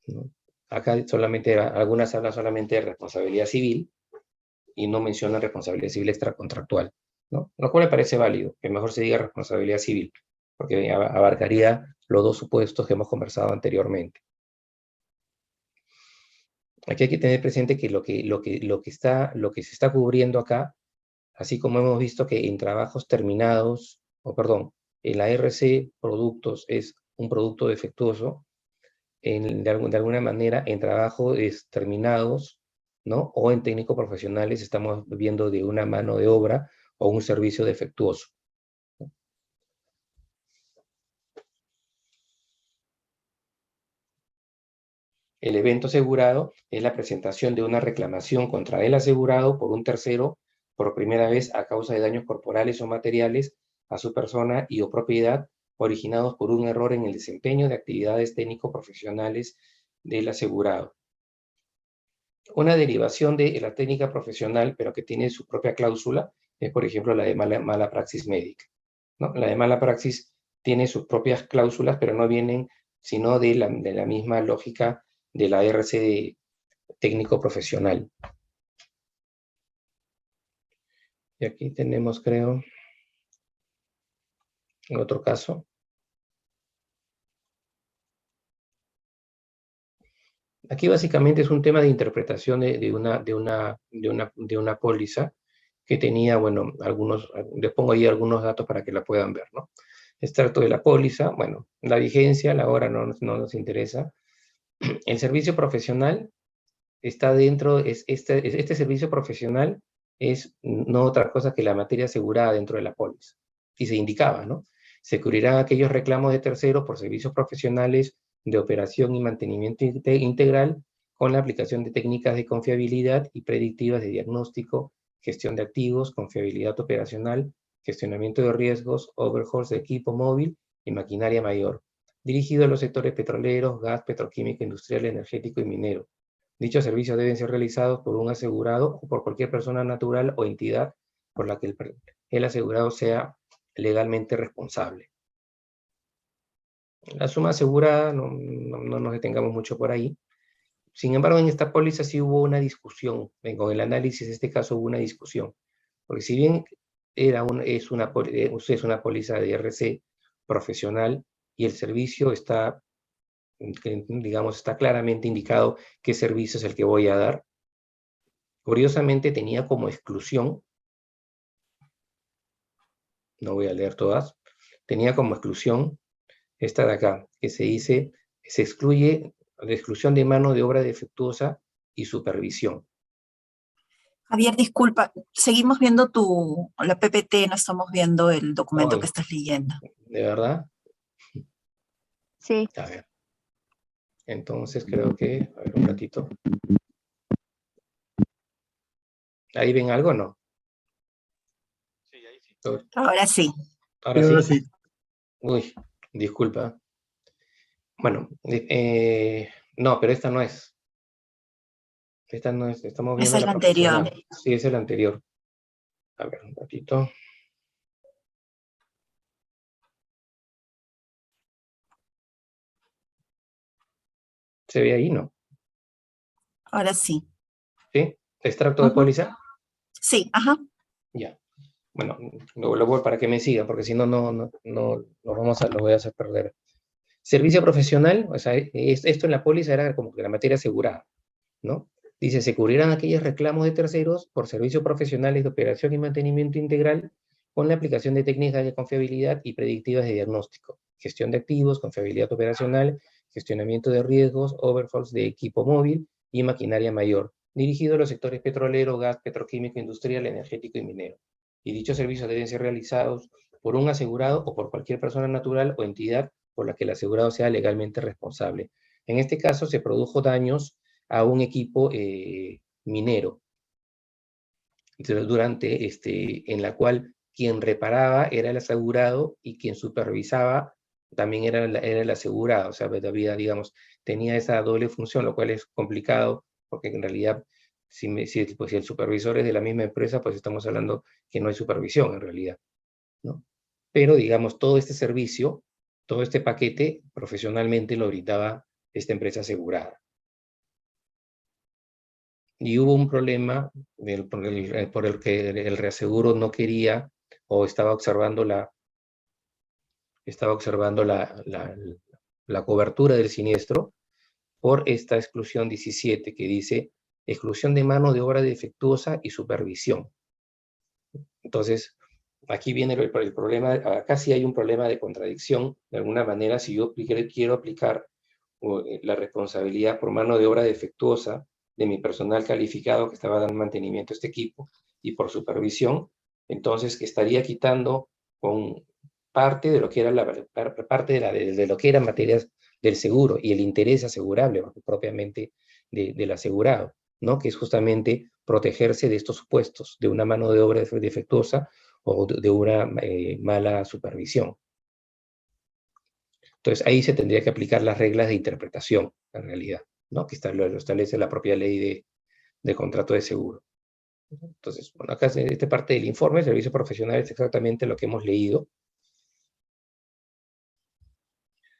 ¿no? Acá solamente, algunas hablan solamente de responsabilidad civil y no mencionan responsabilidad civil extracontractual, ¿no? Lo cual me parece válido, que mejor se diga responsabilidad civil, porque abarcaría los dos supuestos que hemos conversado anteriormente. Aquí hay que tener presente que lo que se está cubriendo acá, así como hemos visto que en trabajos terminados, en la RC productos es un producto defectuoso, de alguna manera en trabajos terminados, ¿no? O en técnicos profesionales estamos viendo de una mano de obra o un servicio defectuoso. El evento asegurado es la presentación de una reclamación contra el asegurado por un tercero por primera vez a causa de daños corporales o materiales a su persona y o propiedad originados por un error en el desempeño de actividades técnico-profesionales del asegurado. Una derivación de la técnica profesional, pero que tiene su propia cláusula, es por ejemplo la de mala praxis médica, ¿no? La de mala praxis tiene sus propias cláusulas, pero no vienen sino de la misma lógica de la RC de técnico profesional. Y aquí tenemos, creo, otro caso. Aquí básicamente es un tema de interpretación de una póliza que tenía, bueno, les pongo ahí algunos datos para que la puedan ver, ¿no? Extracto de la póliza, bueno, la vigencia, la hora no nos interesa. El servicio profesional está dentro, este servicio profesional es no otra cosa que la materia asegurada dentro de la póliza. Y se indicaba, ¿no? Se cubrirán aquellos reclamos de terceros por servicios profesionales de operación y mantenimiento integral con la aplicación de técnicas de confiabilidad y predictivas de diagnóstico, gestión de activos, confiabilidad operacional, gestionamiento de riesgos, overhauls de equipo móvil y maquinaria mayor, dirigido a los sectores petroleros, gas, petroquímico, industrial, energético y minero. Dichos servicios deben ser realizados por un asegurado o por cualquier persona natural o entidad por la que el asegurado sea legalmente responsable. La suma asegurada, no nos detengamos mucho por ahí. Sin embargo, en esta póliza sí hubo una discusión. Con el análisis de este caso hubo una discusión. Porque si bien es una póliza de RC profesional y el servicio está, digamos, está claramente indicado qué servicio es el que voy a dar, curiosamente tenía como exclusión, no voy a leer todas, tenía como exclusión esta de acá, que se dice, se excluye la exclusión de mano de obra defectuosa y supervisión. Javier, disculpa, seguimos viendo la PPT, no estamos viendo el documento Ay, que estás leyendo. ¿de verdad? Sí. A ver. Entonces creo que, a ver un ratito. ¿Ahí ven algo o no? Sí, ahí sí. Ahora sí. Ahora sí. Uy, disculpa. Bueno, no, pero esta no es. Esta no es, estamos viendo Esa es la la anterior. profesional. Sí, es el anterior. A ver, un ratito. ¿Se ve ahí, no? Ahora sí. ¿Sí? ¿Extracto de póliza? Sí, ajá. Ya. Bueno, lo voy para que me sigan, porque si no, lo voy a hacer perder. Servicio profesional, o sea, esto en la póliza era como que la materia asegurada, ¿no? Dice, se cubrirán aquellos reclamos de terceros por servicios profesionales de operación y mantenimiento integral con la aplicación de técnicas de confiabilidad y predictivas de diagnóstico, gestión de activos, confiabilidad operacional, gestionamiento de riesgos, overhauls de equipo móvil y maquinaria mayor, dirigido a los sectores petrolero, gas, petroquímico, industrial, energético y minero. Y dichos servicios deben ser realizados por un asegurado o por cualquier persona natural o entidad por la que el asegurado sea legalmente responsable. En este caso se produjo daños a un equipo minero, en la cual quien reparaba era el asegurado y quien supervisaba también era el asegurado. O sea, había, digamos, tenía esa doble función, lo cual es complicado porque en realidad si el supervisor es de la misma empresa, pues estamos hablando que no hay supervisión en realidad, ¿no? Pero, digamos, todo este servicio, todo este paquete, profesionalmente lo brindaba esta empresa asegurada. Y hubo un problema por el que el reaseguro no quería o estaba observando la cobertura del siniestro por esta exclusión 17 que dice exclusión de mano de obra defectuosa y supervisión. Entonces, aquí viene el problema, acá sí hay un problema de contradicción, de alguna manera, si yo quiero aplicar la responsabilidad por mano de obra defectuosa de mi personal calificado que estaba dando mantenimiento a este equipo y por supervisión, entonces que estaría quitando con parte de lo que era de lo que eran materias del seguro y el interés asegurable propiamente del asegurado, ¿no? Que es justamente protegerse de estos supuestos, de una mano de obra defectuosa o de una mala supervisión. Entonces, ahí se tendría que aplicar las reglas de interpretación, en realidad, ¿no? Que lo establece la propia ley de contrato de seguro. Entonces, bueno, acá en esta parte del informe, el servicio profesional es exactamente lo que hemos leído.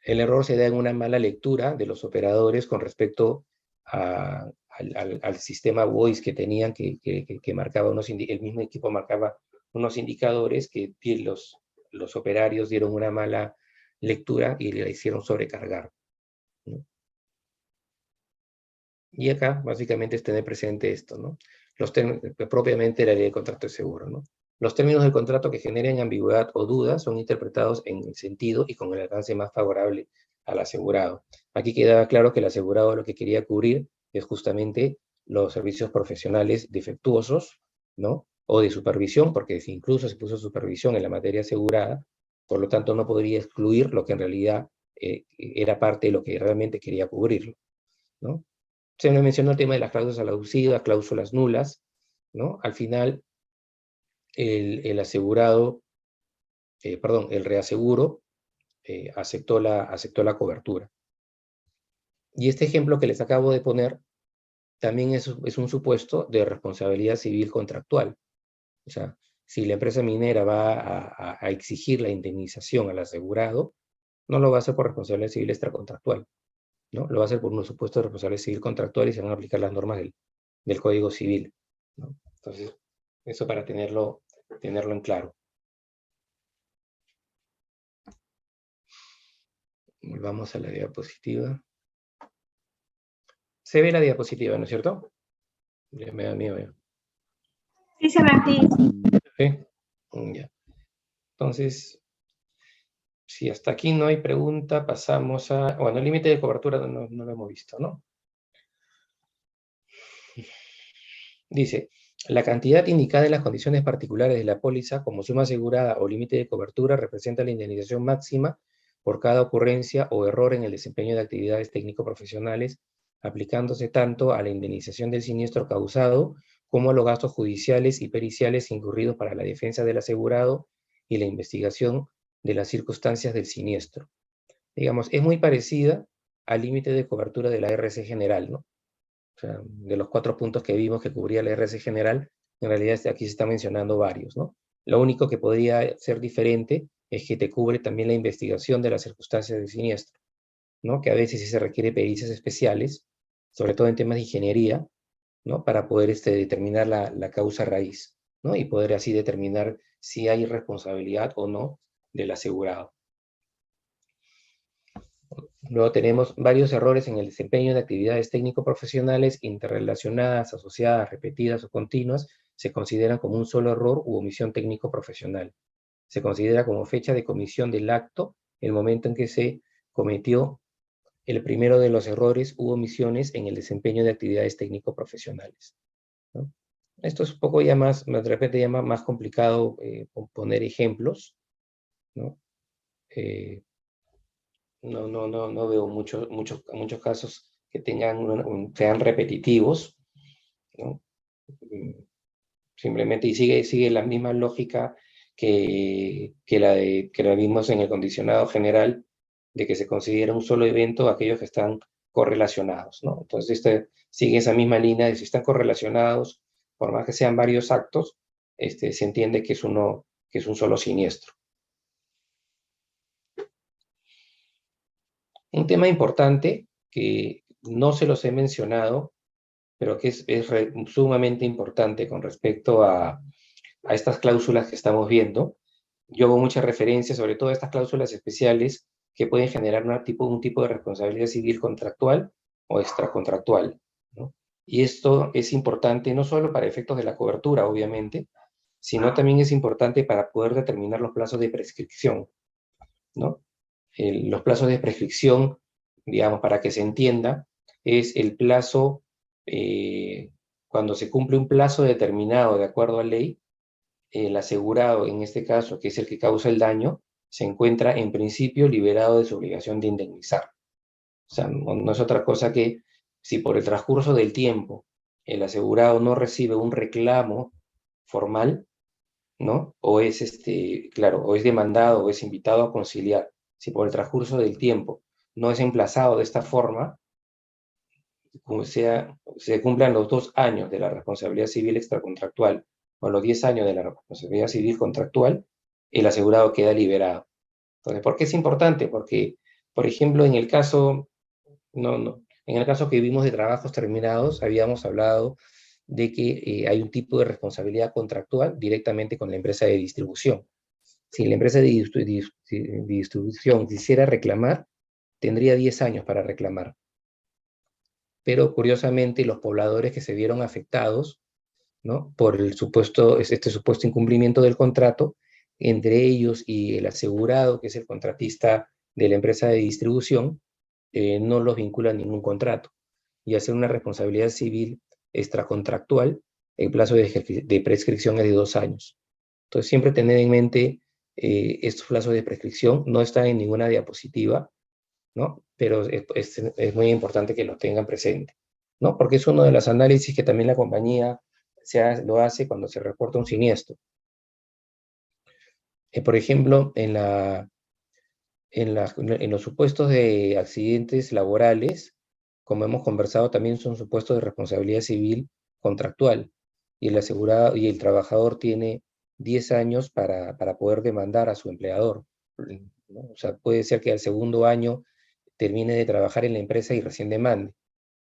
El error se da en una mala lectura de los operadores con respecto al sistema voice que tenían, que marcaba el mismo equipo marcaba unos indicadores que los operarios dieron una mala lectura y le hicieron sobrecargar, ¿no? Y acá básicamente es tener presente esto, ¿no? Propiamente la ley de contrato de seguro, ¿no? Los términos del contrato que generen ambigüedad o dudas son interpretados en el sentido y con el alcance más favorable al asegurado. Aquí quedaba claro que el asegurado lo que quería cubrir es justamente los servicios profesionales defectuosos, ¿no? O de supervisión, porque si incluso se puso supervisión en la materia asegurada, por lo tanto no podría excluir lo que en realidad era parte de lo que realmente quería cubrirlo, ¿no? Se me mencionó el tema de las cláusulas abusivas, cláusulas nulas, ¿no? Al final, el reaseguro aceptó la cobertura. Y este ejemplo que les acabo de poner también es un supuesto de responsabilidad civil contractual. O sea, si la empresa minera va a exigir la indemnización al asegurado, no lo va a hacer por responsabilidad civil extracontractual, ¿no? Lo va a hacer por un supuesto de responsabilidad civil contractual y se van a aplicar las normas del Código Civil, ¿no? Entonces, eso para tenerlo en claro. Volvamos a la diapositiva. Se ve la diapositiva, ¿no es cierto? Ya me da miedo ya. Sí, se ve aquí. ¿Sí? Ya. Entonces, si hasta aquí no hay pregunta, pasamos a... Bueno, el límite de cobertura no lo hemos visto, ¿no? Dice, la cantidad indicada en las condiciones particulares de la póliza como suma asegurada o límite de cobertura representa la indemnización máxima por cada ocurrencia o error en el desempeño de actividades técnico-profesionales, aplicándose tanto a la indemnización del siniestro causado como a los gastos judiciales y periciales incurridos para la defensa del asegurado y la investigación de las circunstancias del siniestro. Digamos, es muy parecida al límite de cobertura de la RC general, ¿no? O sea, de los 4 puntos que vimos que cubría la RC general, en realidad aquí se están mencionando varios, ¿no? Lo único que podría ser diferente es que te cubre también la investigación de las circunstancias del siniestro, ¿no? Que a veces sí se requiere pericias especiales, sobre todo en temas de ingeniería, ¿no? Para poder determinar la causa raíz, ¿no? Y poder así determinar si hay responsabilidad o no del asegurado. Luego tenemos varios errores en el desempeño de actividades técnico-profesionales interrelacionadas, asociadas, repetidas o continuas, se consideran como un solo error u omisión técnico-profesional. Se considera como fecha de comisión del acto el momento en que se cometió el primero de los errores u omisiones en el desempeño de actividades técnico-profesionales, ¿no? Esto es un poco ya más, de repente ya más complicado poner ejemplos, ¿no? No veo muchos casos que sean repetitivos, ¿no? Simplemente, y sigue la misma lógica que la vimos en el condicionado general, de que se considera un solo evento aquellos que están correlacionados, ¿no? Entonces, sigue esa misma línea de si están correlacionados, por más que sean varios actos, se entiende que es un solo siniestro. Un tema importante que no se los he mencionado, pero que es sumamente importante con respecto a estas cláusulas que estamos viendo. Yo hago mucha referencia sobre todo a estas cláusulas especiales que pueden generar un tipo de responsabilidad civil contractual o extracontractual, ¿no? Y esto es importante no solo para efectos de la cobertura, obviamente, sino también es importante para poder determinar los plazos de prescripción, ¿no? Los plazos de prescripción, digamos, para que se entienda, es el plazo, cuando se cumple un plazo determinado de acuerdo a ley, el asegurado, en este caso, que es el que causa el daño, se encuentra en principio liberado de su obligación de indemnizar. O sea, no es otra cosa que si por el transcurso del tiempo el asegurado no recibe un reclamo formal, ¿no? O es, claro, o es demandado o es invitado a conciliar. Si por el transcurso del tiempo no es emplazado de esta forma, como se cumplan los 2 años de la responsabilidad civil extracontractual o los 10 años de la responsabilidad civil contractual, el asegurado queda liberado. Entonces, ¿por qué es importante? Porque, por ejemplo, en el caso, en el caso que vimos de trabajos terminados, habíamos hablado de que hay un tipo de responsabilidad contractual directamente con la empresa de distribución. Si la empresa de distribución quisiera reclamar, tendría 10 años para reclamar. Pero curiosamente los pobladores que se vieron afectados, ¿no?, por este supuesto incumplimiento del contrato, entre ellos y el asegurado, que es el contratista de la empresa de distribución, no los vincula a ningún contrato. Y hacer una responsabilidad civil extracontractual, el plazo de prescripción es de 2 años. Entonces, siempre tener en mente estos plazos de prescripción. No están en ninguna diapositiva, ¿no? Pero es muy importante que lo tengan presente, ¿no? Porque es uno de los análisis que también la compañía lo hace cuando se reporta un siniestro. Por ejemplo, en los supuestos de accidentes laborales, como hemos conversado, también son supuestos de responsabilidad civil contractual, y el asegurado y el trabajador tiene 10 años para poder demandar a su empleador, ¿no? O sea, puede ser que al segundo año termine de trabajar en la empresa y recién demande,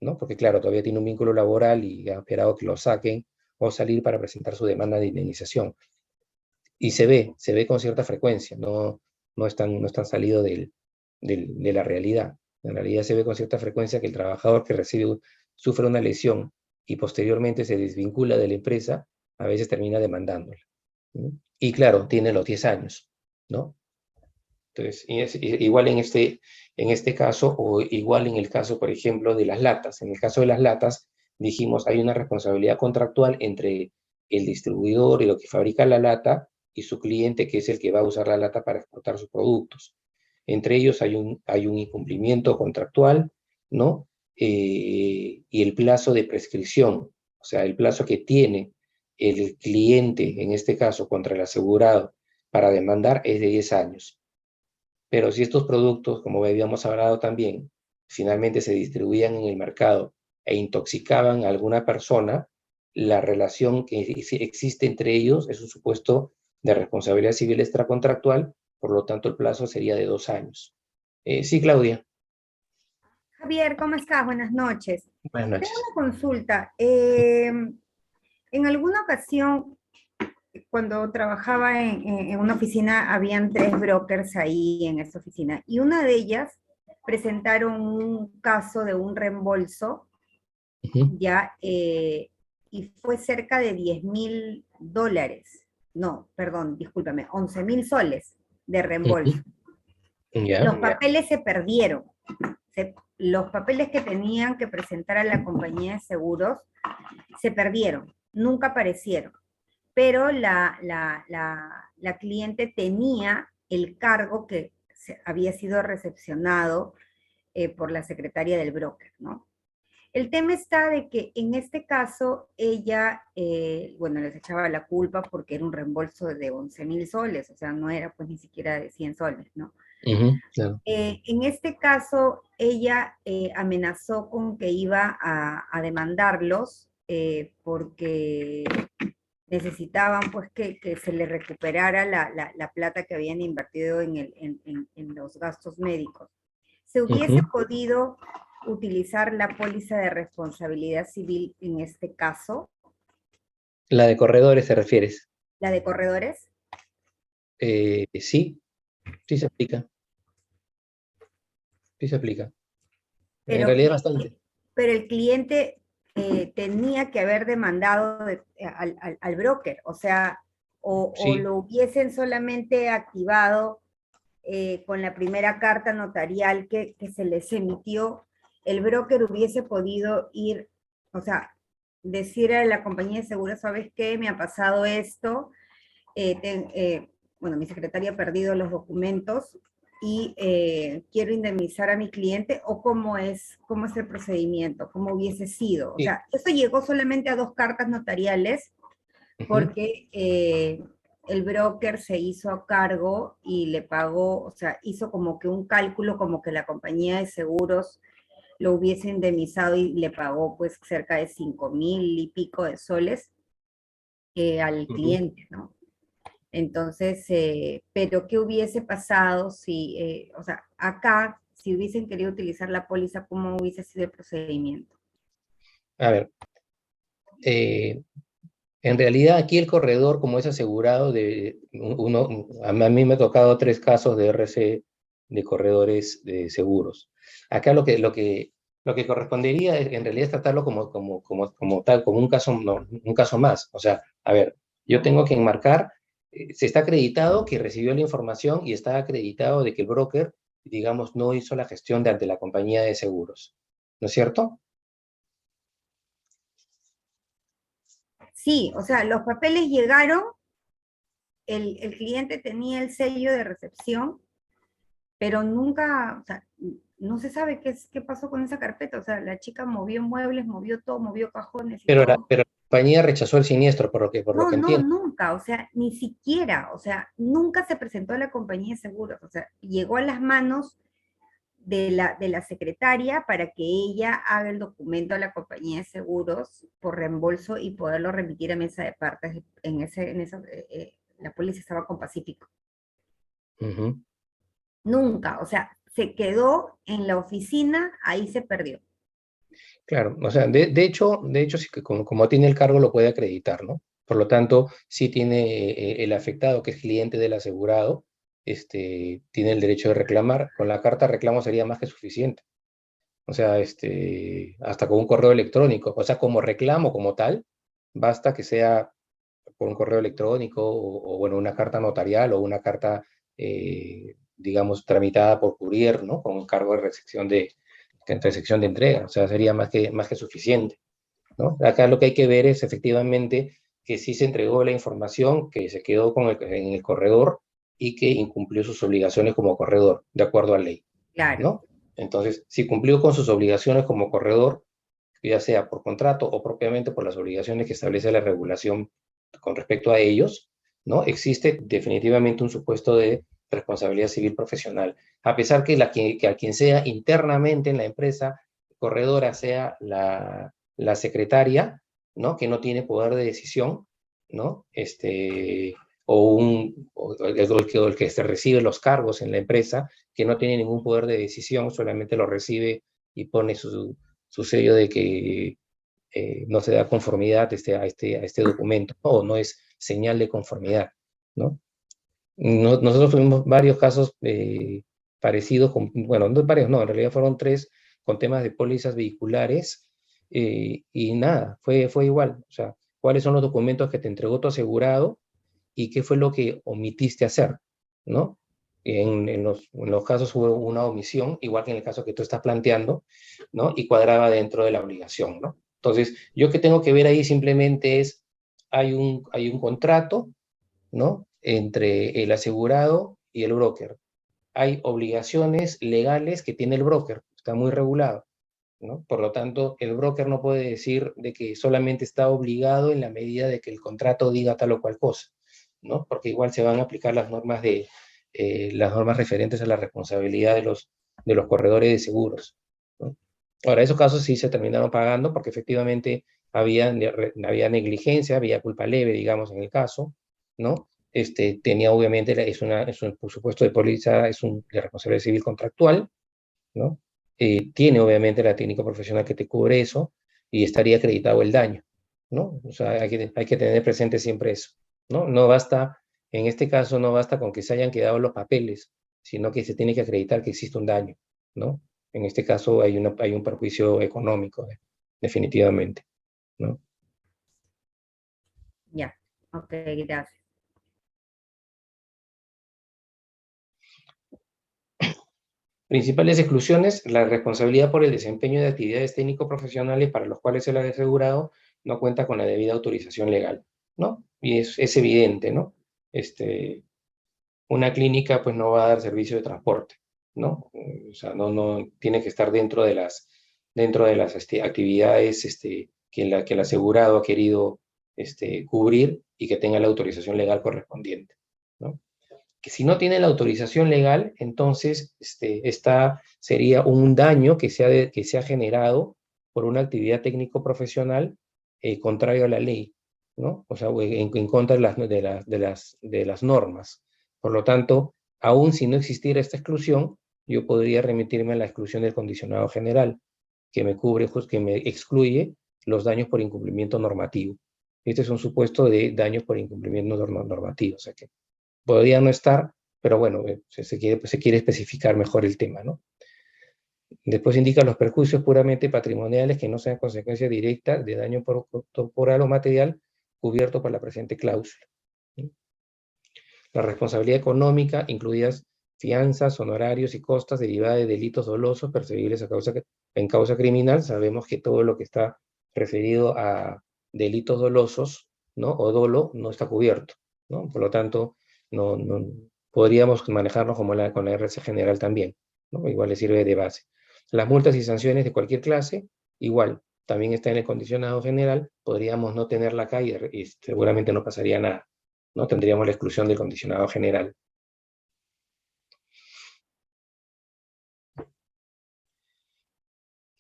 ¿no? Porque claro, todavía tiene un vínculo laboral y ha esperado que lo saquen o salir para presentar su demanda de indemnización. Y se ve con cierta frecuencia, no están salido de la realidad. En realidad se ve con cierta frecuencia que el trabajador que sufre una lesión y posteriormente se desvincula de la empresa, a veces termina demandándola, ¿no? Y claro, tiene los 10 años, ¿no? Entonces, igual en este caso, o igual en el caso, por ejemplo, de las latas. En el caso de las latas, dijimos, hay una responsabilidad contractual entre el distribuidor y lo que fabrica la lata y su cliente, que es el que va a usar la lata para exportar sus productos. Entre ellos hay un incumplimiento contractual, ¿no? Y el plazo de prescripción, o sea, el plazo que tiene el cliente, en este caso, contra el asegurado, para demandar es de 10 años. Pero si estos productos, como habíamos hablado también, finalmente se distribuían en el mercado e intoxicaban a alguna persona, la relación que existe entre ellos es un supuesto de responsabilidad civil extracontractual, por lo tanto el plazo sería de 2 años. Sí, Claudia. Javier, ¿cómo estás? Buenas noches. Buenas noches. Tengo una consulta. En alguna ocasión, cuando trabajaba en una oficina, habían 3 brokers ahí en esa oficina, y una de ellas presentaron un caso de un reembolso, ya, y fue cerca de $10.000. No, perdón, discúlpame, 11.000 soles de reembolso. Los papeles se perdieron. Los papeles que tenían que presentar a la compañía de seguros se perdieron, nunca aparecieron. Pero la cliente tenía el cargo que había sido recepcionado por la secretaria del broker, ¿no? El tema está de que en este caso ella, bueno, les echaba la culpa porque era un reembolso de 11.000 soles, o sea, no era pues ni siquiera de 100 soles, ¿no? Claro. En este caso, ella amenazó con que iba a demandarlos porque necesitaban pues que se le recuperara la plata que habían invertido en los gastos médicos. ¿Se hubiese podido utilizar la póliza de responsabilidad civil en este caso? ¿La de corredores te refieres? ¿La de corredores? Sí, sí se aplica. Sí se aplica. En Pero, realidad bastante. pero el cliente tenía que haber demandado al broker, o sea, o Sí. lo hubiesen solamente activado con la primera carta notarial que se les emitió, el broker hubiese podido ir, o sea, decir a la compañía de seguros, ¿sabes qué? Me ha pasado esto, bueno, mi secretaria ha perdido los documentos y quiero indemnizar a mi cliente, o cómo es el procedimiento, cómo hubiese sido. O Sí. sea, esto llegó solamente a 2 cartas notariales porque el broker se hizo a cargo y le pagó, o sea, hizo como que un cálculo como que la compañía de seguros lo hubiese indemnizado y le pagó pues cerca de 5,000 y pico de soles al cliente, ¿no? Entonces, pero ¿qué hubiese pasado si, o sea, acá, si hubiesen querido utilizar la póliza, cómo hubiese sido el procedimiento? A ver, en realidad aquí el corredor, como es asegurado, a mí me ha tocado 3 casos de RC de corredores de seguros. Acá lo que correspondería en realidad es tratarlo como tal, como un caso, no, un caso más. O sea, a ver, yo tengo que enmarcar, se está acreditado que recibió la información y está acreditado de que el broker, digamos, no hizo la gestión ante la compañía de seguros. ¿No es cierto? Sí, o sea, los papeles llegaron, el cliente tenía el sello de recepción, pero nunca, o sea, no se sabe qué pasó con esa carpeta. O sea, la chica movió muebles, movió todo, movió cajones y Pero todo. la compañía rechazó el siniestro, por lo que No, entiendo. nunca, o sea, ni siquiera, o sea, nunca se presentó a la compañía de seguros, o sea, llegó a las manos de la secretaria para que ella haga el documento a la compañía de seguros por reembolso y poderlo remitir a mesa de partes. La póliza estaba con Pacífico. Nunca, o sea, se quedó en la oficina, ahí se perdió. Claro, o sea, de hecho, sí que como tiene el cargo lo puede acreditar, ¿no? Por lo tanto, sí tiene el afectado, que es cliente del asegurado, tiene el derecho de reclamar. Con la carta de reclamo sería más que suficiente. O sea, hasta con un correo electrónico. O sea, como reclamo como tal, basta que sea por un correo electrónico bueno, una carta notarial o una carta, digamos, tramitada por courier, ¿no? Con un cargo de recepción de entrega. O sea, sería más que suficiente, ¿no? Acá lo que hay que ver es efectivamente que sí se entregó la información, que se quedó en el corredor y que incumplió sus obligaciones como corredor, de acuerdo a ley, Claro. ¿no? Entonces, si cumplió con sus obligaciones como corredor, ya sea por contrato o propiamente por las obligaciones que establece la regulación con respecto a ellos, ¿no? Existe definitivamente un supuesto de responsabilidad civil profesional. A pesar que a quien sea internamente en la empresa corredora sea la secretaria, ¿no? Que no tiene poder de decisión, ¿no? O el que se recibe los cargos en la empresa, que no tiene ningún poder de decisión, solamente lo recibe y pone su sello de que no se da conformidad a este documento, o no es señal de conformidad, ¿no? Nosotros tuvimos varios casos parecidos, bueno, no varios, no, en realidad fueron 3 con temas de pólizas vehiculares, y nada, fue igual. O sea, ¿cuáles son los documentos que te entregó tu asegurado y qué fue lo que omitiste hacer, ¿no? En los casos hubo una omisión, igual que en el caso que tú estás planteando, ¿no? Y cuadraba dentro de la obligación, ¿no? Entonces, yo que tengo que ver ahí simplemente es, hay un contrato, ¿no? Entre el asegurado y el broker. Hay obligaciones legales que tiene el broker, está muy regulado, ¿no? Por lo tanto, el broker no puede decir de que solamente está obligado en la medida de que el contrato diga tal o cual cosa, ¿no? Porque igual se van a aplicar las normas de las normas referentes a la responsabilidad de los corredores de seguros, ¿no? Ahora, esos casos sí se terminaron pagando porque efectivamente había negligencia, había culpa leve, digamos, en el caso, ¿no? Tenía obviamente, es un presupuesto de póliza, de responsabilidad civil contractual, ¿no? Tiene obviamente la técnica profesional que te cubre eso y estaría acreditado el daño, ¿no? O sea, hay que tener presente siempre eso, ¿no? No basta, en este caso no basta con que se hayan quedado los papeles, sino que se tiene que acreditar que existe un daño, ¿no? En este caso hay un perjuicio económico, definitivamente, ¿no? Ya, ok, gracias. Principales exclusiones: la responsabilidad por el desempeño de actividades técnico-profesionales para los cuales el asegurado no cuenta con la debida autorización legal, ¿no? Y es evidente, ¿no? Una clínica pues no va a dar servicio de transporte, ¿no? O sea, no tiene que estar dentro de las actividades que el asegurado ha querido cubrir y que tenga la autorización legal correspondiente, ¿no? Que si no tiene la autorización legal, entonces esta sería un daño que se ha generado por una actividad técnico-profesional contrario a la ley, ¿no? O sea, en contra de las normas. Por lo tanto, aun si no existiera esta exclusión, yo podría remitirme a la exclusión del condicionado general, que me cubre, que me excluye los daños por incumplimiento normativo. Este es un supuesto de daños por incumplimiento normativo, o sea que podría no estar, pero bueno, se quiere especificar mejor el tema, ¿no? Después indica los perjuicios puramente patrimoniales que no sean consecuencia directa de daño corporal o material cubierto por la presente cláusula, ¿sí? La responsabilidad económica, incluidas fianzas, honorarios y costas derivadas de delitos dolosos perseguibles en causa criminal. Sabemos que todo lo que está referido a delitos dolosos, ¿no? O dolo no está cubierto, ¿no? Por lo tanto, no podríamos manejarnos como con la RC general también, ¿no? Igual le sirve de base. Las multas y sanciones de cualquier clase, igual, también está en el condicionado general, podríamos no tenerla acá y seguramente no pasaría nada, ¿no? Tendríamos la exclusión del condicionado general.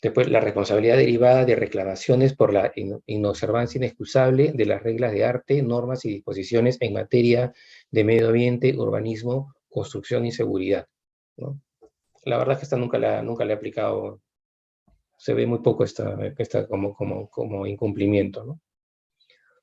Después, la responsabilidad derivada de reclamaciones por la inobservancia inexcusable de las reglas de arte, normas y disposiciones en materia de medio ambiente, urbanismo, construcción y seguridad, ¿no? La verdad es que esta nunca la he aplicado, se ve muy poco esta como incumplimiento, ¿no?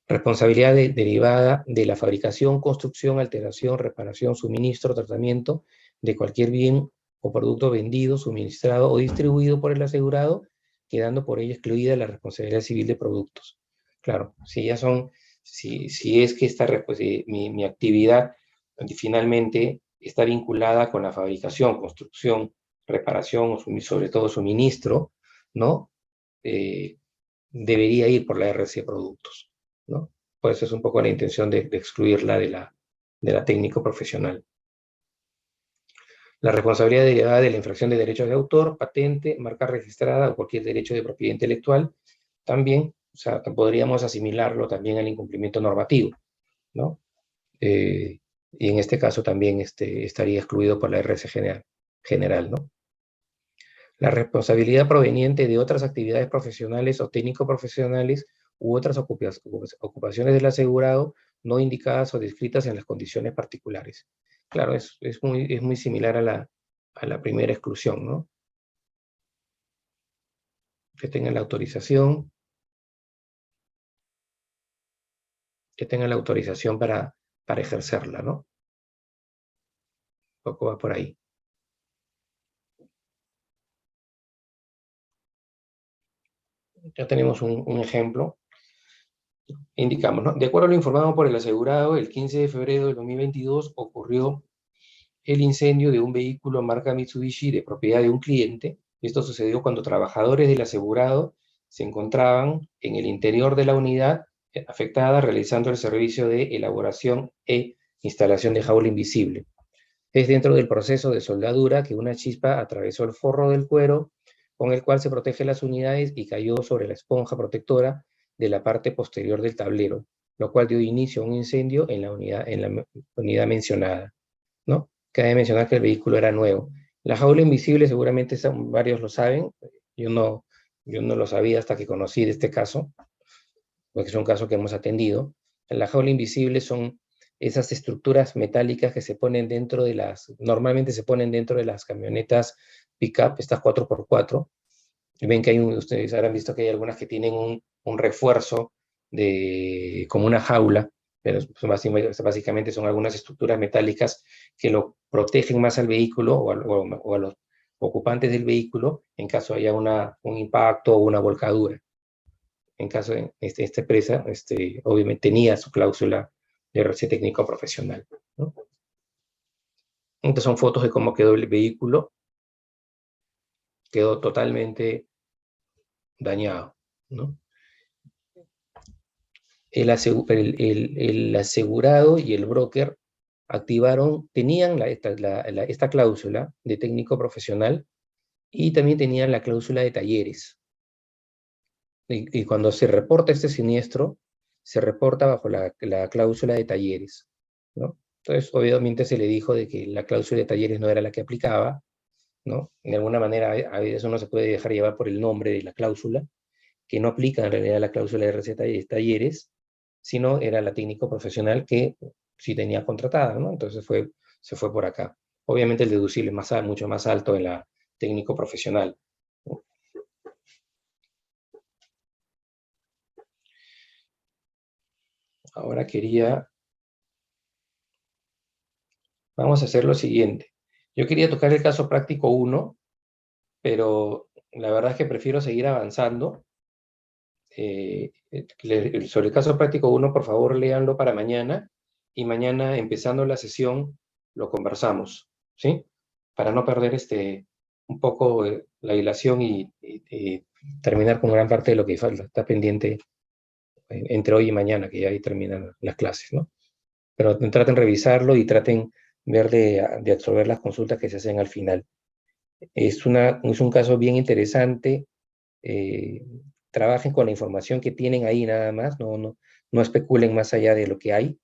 Responsabilidad derivada de la fabricación, construcción, alteración, reparación, suministro, tratamiento de cualquier bien o producto vendido, suministrado o distribuido por el asegurado, quedando por ello excluida la responsabilidad civil de productos. Claro, si es que mi actividad finalmente está vinculada con la fabricación, construcción, reparación o sobre todo suministro, ¿no? Debería ir por la RC Productos, ¿no? Por eso es un poco la intención de excluirla de la técnico profesional. La responsabilidad derivada de la infracción de derechos de autor, patente, marca registrada o cualquier derecho de propiedad intelectual, también, o sea, podríamos asimilarlo también al incumplimiento normativo, ¿no? Y en este caso también estaría excluido por la RC general, ¿no? La responsabilidad proveniente de otras actividades profesionales o técnico-profesionales u otras ocupaciones del asegurado no indicadas o descritas en las condiciones particulares. Claro, es muy similar a la primera exclusión, ¿no? Que tengan la autorización, para ejercerla, ¿no? Un poco va por ahí. Ya tenemos un ejemplo. Indicamos, ¿no? De acuerdo a lo informado por el asegurado, el 15 de febrero de 2022 ocurrió el incendio de un vehículo marca Mitsubishi de propiedad de un cliente. Esto sucedió cuando trabajadores del asegurado se encontraban en el interior de la unidad afectada realizando el servicio de elaboración e instalación de jaula invisible. Es dentro del proceso de soldadura que una chispa atravesó el forro del cuero con el cual se protegen las unidades y cayó sobre la esponja protectora de la parte posterior del tablero, lo cual dio inicio a un incendio en la unidad mencionada, ¿no? cabe mencionar que el vehículo era nuevo. La jaula invisible seguramente varios lo saben, yo no lo sabía hasta que conocí de este caso, porque es un caso que hemos atendido. La jaula invisible son esas estructuras metálicas que se ponen dentro de normalmente se ponen dentro de las camionetas pick-up, estas 4x4. Ven que ustedes habrán visto que hay algunas que tienen un refuerzo como una jaula, pero básicamente son algunas estructuras metálicas que lo protegen más al vehículo o a los ocupantes del vehículo en caso haya un impacto o una volcadura. En caso de esta empresa, obviamente tenía su cláusula de RC técnico profesional, ¿no? Estas son fotos de cómo quedó el vehículo. Quedó totalmente dañado, ¿no? El asegurado y el broker tenían esta cláusula de técnico profesional y también tenían la cláusula de talleres. Y cuando se reporta este siniestro, se reporta bajo la cláusula de talleres, ¿no? Entonces, obviamente se le dijo de que la cláusula de talleres no era la que aplicaba, ¿no? De alguna manera, a veces uno se puede dejar llevar por el nombre de la cláusula, que no aplica en realidad la cláusula de receta de talleres, sino era la técnico profesional que sí tenía contratada, ¿no? Entonces se fue por acá. Obviamente el deducible es mucho más alto en la técnico profesional, ¿no? Ahora vamos a hacer lo siguiente. Yo quería tocar el caso práctico 1, pero la verdad es que prefiero seguir avanzando. Sobre el caso práctico 1, por favor, léanlo para mañana, y mañana, empezando la sesión, lo conversamos, ¿sí? Para no perder un poco la dilación y terminar con gran parte de lo que está pendiente entre hoy y mañana, que ya ahí terminan las clases, ¿no? Pero traten de revisarlo y traten ver de absorber las consultas que se hacen al final. Es un caso bien interesante. Trabajen con la información que tienen ahí nada más, no especulen más allá de lo que hay,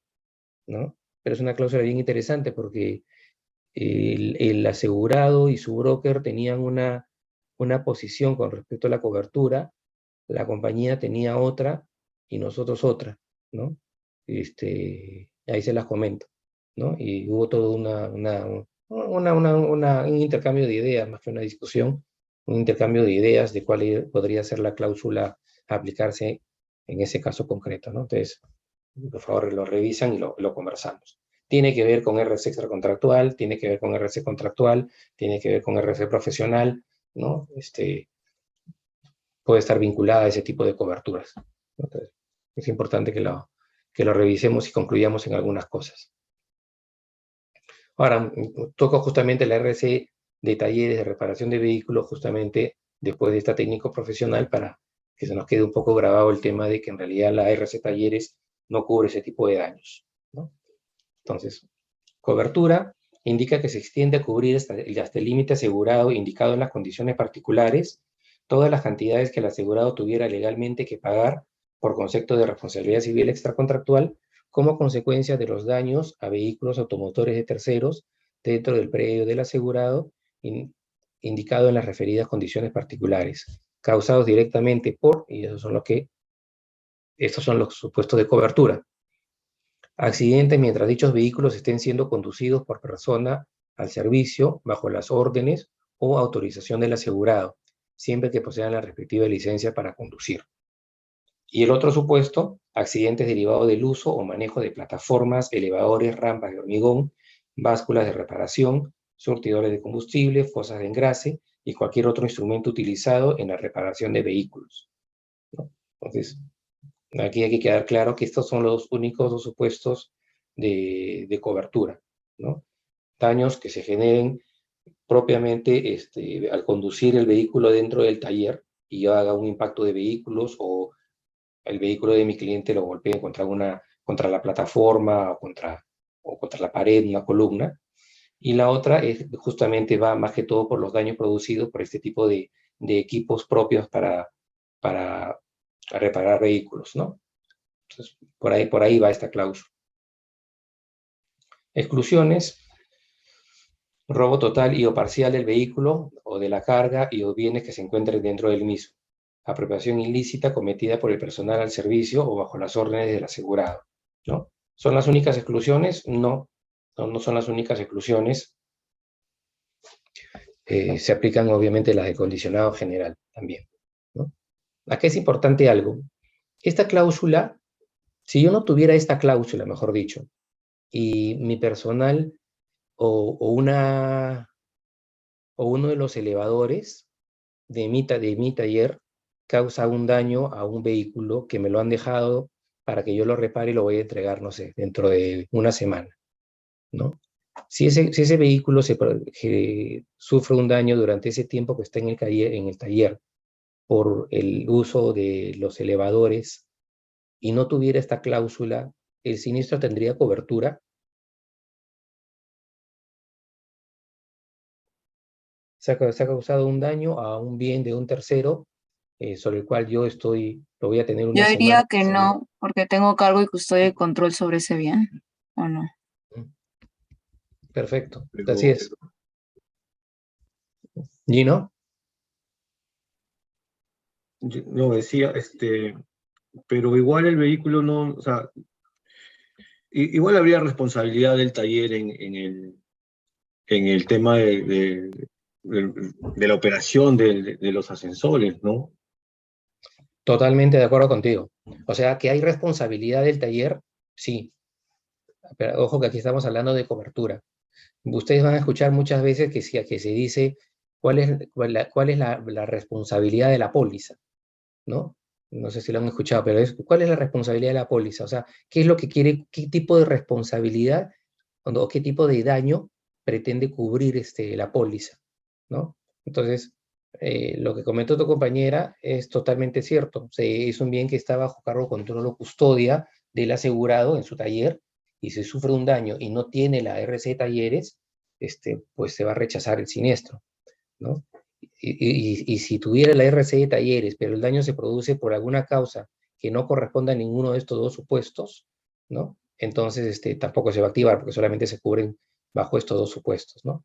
¿no? Pero es una cláusula bien interesante porque el asegurado y su broker tenían una posición con respecto a la cobertura, la compañía tenía otra y nosotros otra, ¿no? Ahí se las comento, ¿no? Y hubo todo un intercambio de ideas, más que una discusión, un intercambio de ideas de cuál podría ser la cláusula a aplicarse en ese caso concreto, ¿no? Entonces, por favor, lo revisan y lo conversamos. Tiene que ver con RC extracontractual, tiene que ver con RC contractual, tiene que ver con RC profesional, ¿no? Puede estar vinculada a ese tipo de coberturas. Entonces, es importante que lo revisemos y concluyamos en algunas cosas. Ahora, toco justamente la RC de talleres de reparación de vehículos, justamente después de esta técnico profesional, para que se nos quede un poco grabado el tema de que en realidad la RC talleres no cubre ese tipo de daños, ¿no? Entonces, cobertura indica que se extiende a cubrir hasta el límite asegurado indicado en las condiciones particulares todas las cantidades que el asegurado tuviera legalmente que pagar por concepto de responsabilidad civil extracontractual como consecuencia de los daños a vehículos automotores de terceros dentro del predio del asegurado indicado en las referidas condiciones particulares, causados directamente y estos son los supuestos de cobertura. Accidentes mientras dichos vehículos estén siendo conducidos por persona al servicio bajo las órdenes o autorización del asegurado, siempre que posean la respectiva licencia para conducir. Y el otro supuesto, accidentes derivados del uso o manejo de plataformas, elevadores, rampas de hormigón, básculas de reparación, surtidores de combustible, fosas de engrase y cualquier otro instrumento utilizado en la reparación de vehículos, ¿no? Entonces, aquí hay que quedar claro que estos son los únicos dos supuestos de cobertura, ¿no? Daños que se generen propiamente al conducir el vehículo dentro del taller y yo haga un impacto de vehículos o el vehículo de mi cliente lo golpee contra la plataforma o contra la pared, una columna. Y la otra justamente va más que todo por los daños producidos por este tipo de equipos propios para reparar vehículos, ¿no? Entonces, por ahí va esta cláusula. Exclusiones. robo total y o parcial del vehículo o de la carga y o bienes que se encuentren dentro del mismo, apropiación ilícita cometida por el personal al servicio o bajo las órdenes del asegurado, ¿no? ¿Son las únicas exclusiones? No, no son las únicas exclusiones. Se aplican obviamente las de condicionado general también, ¿no? Aquí es importante algo. Esta cláusula, si yo no tuviera esta cláusula, mejor dicho, y mi personal o uno de los elevadores de mi taller causa un daño a un vehículo que me lo han dejado para que yo lo repare y lo voy a entregar, no sé, dentro de una semana, ¿no? Si ese vehículo sufre un daño durante ese tiempo que está en el taller por el uso de los elevadores y no tuviera esta cláusula, ¿el siniestro tendría cobertura? Se ha causado un daño a un bien de un tercero sobre el cual yo lo voy a tener una Yo semana. diría que no, porque tengo cargo y custodia y control sobre ese bien, ¿o no? Perfecto, Pero- así es. ¿Gino? No, decía, pero igual el vehículo no, o sea, igual habría responsabilidad del taller en el tema de la operación de los ascensores, ¿no? Totalmente de acuerdo contigo. O sea, que hay responsabilidad del taller, sí. Pero ojo que aquí estamos hablando de cobertura. Ustedes van a escuchar muchas veces que se dice cuál es la responsabilidad de la póliza, ¿no? No sé si lo han escuchado, pero ¿cuál es la responsabilidad de la póliza? O sea, ¿qué es lo que quiere, qué tipo de responsabilidad o qué tipo de daño pretende cubrir la póliza, ¿no? Entonces, lo que comentó tu compañera es totalmente cierto. Es un bien que está bajo cargo, control o custodia del asegurado en su taller, y si sufre un daño y no tiene la RC de talleres, pues se va a rechazar el siniestro, ¿no? Y si tuviera la RC de talleres, pero el daño se produce por alguna causa que no corresponda a ninguno de estos dos supuestos, ¿no? Entonces tampoco se va a activar porque solamente se cubren bajo estos dos supuestos, ¿no?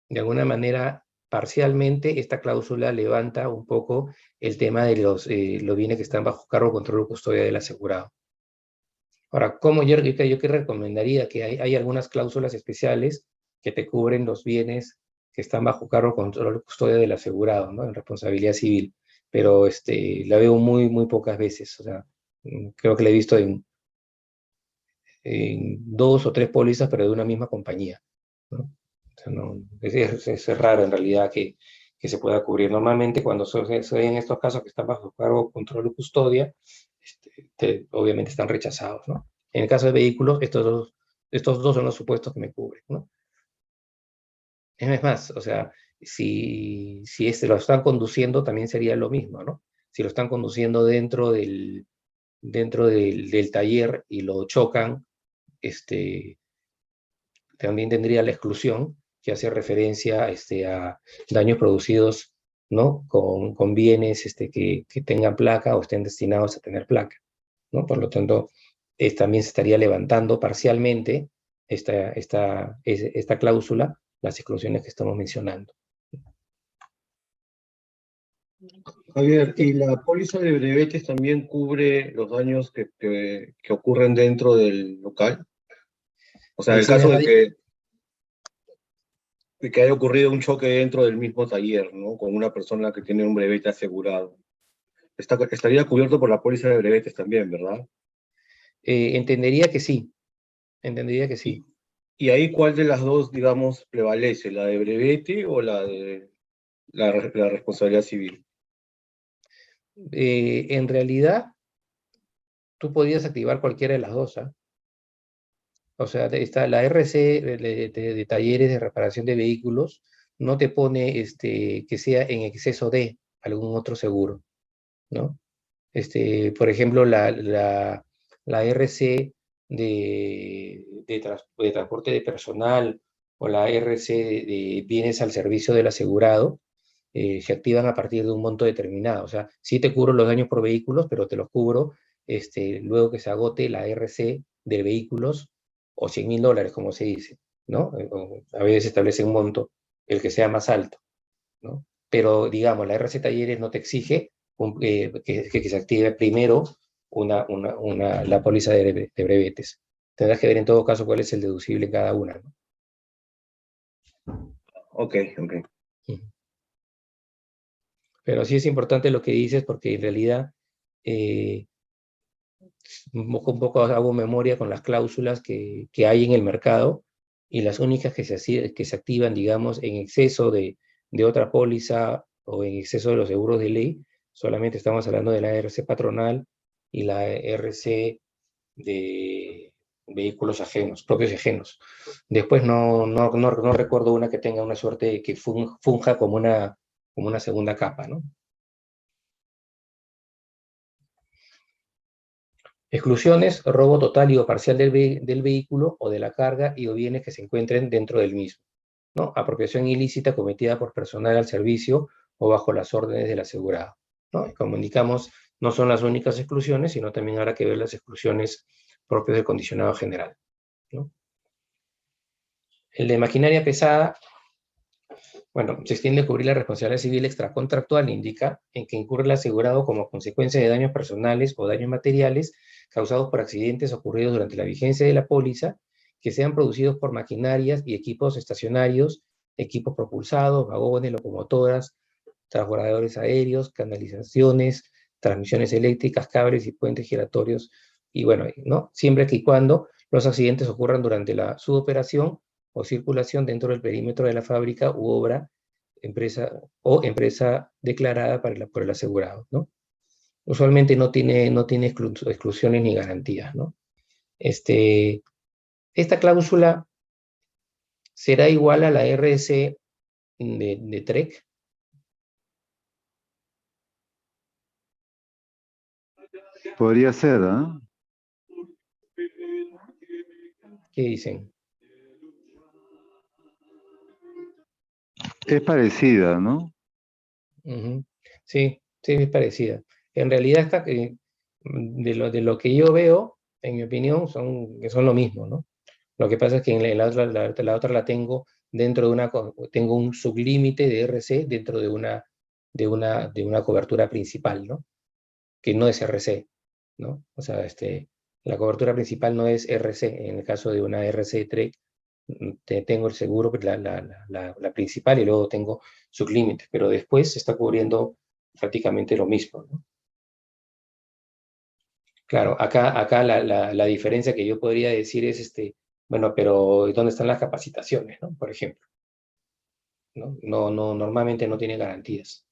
De alguna manera, parcialmente, esta cláusula levanta un poco el tema de los bienes que están bajo cargo, control o custodia del asegurado. Ahora, ¿cómo yo qué recomendaría? Que hay algunas cláusulas especiales que te cubren los bienes que están bajo cargo, control o custodia del asegurado, ¿no? En responsabilidad civil. Pero la veo muy, muy pocas veces. O sea, creo que la he visto en 2 o 3 pólizas, pero de una misma compañía, ¿no? O sea, es raro en realidad que se pueda cubrir. Normalmente cuando son en estos casos que están bajo cargo, control o custodia, obviamente están rechazados, ¿no? En el caso de vehículos, estos dos son los supuestos que me cubren, ¿no? Es más, o sea, si lo están conduciendo, también sería lo mismo, ¿no? Si lo están conduciendo dentro del taller y lo chocan, también tendría la exclusión que hace referencia a daños producidos, ¿no? Con bienes que tengan placa o estén destinados a tener placa, ¿no? Por lo tanto, también se estaría levantando parcialmente esta cláusula, las exclusiones que estamos mencionando. Javier, ¿y la póliza de brevetes también cubre los daños que ocurren dentro del local? O sea, en el Sí, caso de que haya ocurrido un choque dentro del mismo taller, ¿no? Con una persona que tiene un brevete asegurado. Estaría cubierto por la póliza de brevetes también, ¿verdad? Entendería que sí. Entendería que sí. ¿Y ahí cuál de las dos, digamos, prevalece? ¿La de brevete o la de la responsabilidad civil? En realidad, tú podías activar cualquiera de las dos, ¿ah? O sea, está la RC de talleres de reparación de vehículos, no te pone que sea en exceso de algún otro seguro, ¿no? Por ejemplo, la RC de transporte de personal o la RC de bienes al servicio del asegurado se activan a partir de un monto determinado. O sea, sí te cubro los daños por vehículos, pero te los cubro luego que se agote la RC de vehículos o $100.000, como se dice, ¿no? A veces se establece un monto, el que sea más alto, ¿no? Pero, digamos, la RC Talleres no te exige que se active primero la póliza de brevetes. Tendrás que ver en todo caso cuál es el deducible en cada una, ¿no? Ok. Pero sí es importante lo que dices, porque en realidad un poco hago memoria con las cláusulas que hay en el mercado, y las únicas que se activan, digamos, en exceso de otra póliza o en exceso de los seguros de ley, solamente estamos hablando de la RC patronal y la RC de vehículos ajenos, propios y ajenos. Después no recuerdo una que tenga una suerte que funja como una segunda capa, ¿no? Exclusiones: robo total y o parcial del vehículo o de la carga y o bienes que se encuentren dentro del mismo, ¿no? Apropiación ilícita cometida por personal al servicio o bajo las órdenes del asegurado, ¿no? Y como indicamos, no son las únicas exclusiones, sino también habrá que ver las exclusiones propias del condicionado general, ¿no? El de maquinaria pesada, bueno, se extiende a cubrir la responsabilidad civil extracontractual, indica en que incurre el asegurado como consecuencia de daños personales o daños materiales causados por accidentes ocurridos durante la vigencia de la póliza, que sean producidos por maquinarias y equipos estacionarios, equipos propulsados, vagones, locomotoras, transbordadores aéreos, canalizaciones, transmisiones eléctricas, cables y puentes giratorios, y bueno, ¿no? Siempre que y cuando los accidentes ocurran durante su operación o circulación dentro del perímetro de la fábrica u obra, empresa declarada por el asegurado, ¿no? Usualmente no tiene exclusiones ni garantías, ¿no? Esta cláusula será igual a la RC de TREC. Podría ser, ¿ah? ¿Qué dicen? Es parecida, ¿no? Sí, es parecida. En realidad, de lo que yo veo, en mi opinión, son lo mismo, ¿no? Lo que pasa es que en la otra la tengo dentro de tengo un sublímite de RC dentro de una cobertura principal, ¿no? Que no es RC, ¿no? O sea, la cobertura principal no es RC. En el caso de una RC TREC, tengo el seguro, la principal, y luego tengo sublímites, pero después se está cubriendo prácticamente lo mismo, ¿no? Claro, acá la diferencia que yo podría decir es, bueno, pero ¿dónde están las capacitaciones, ¿no? Por ejemplo, ¿no? Normalmente no tiene garantías.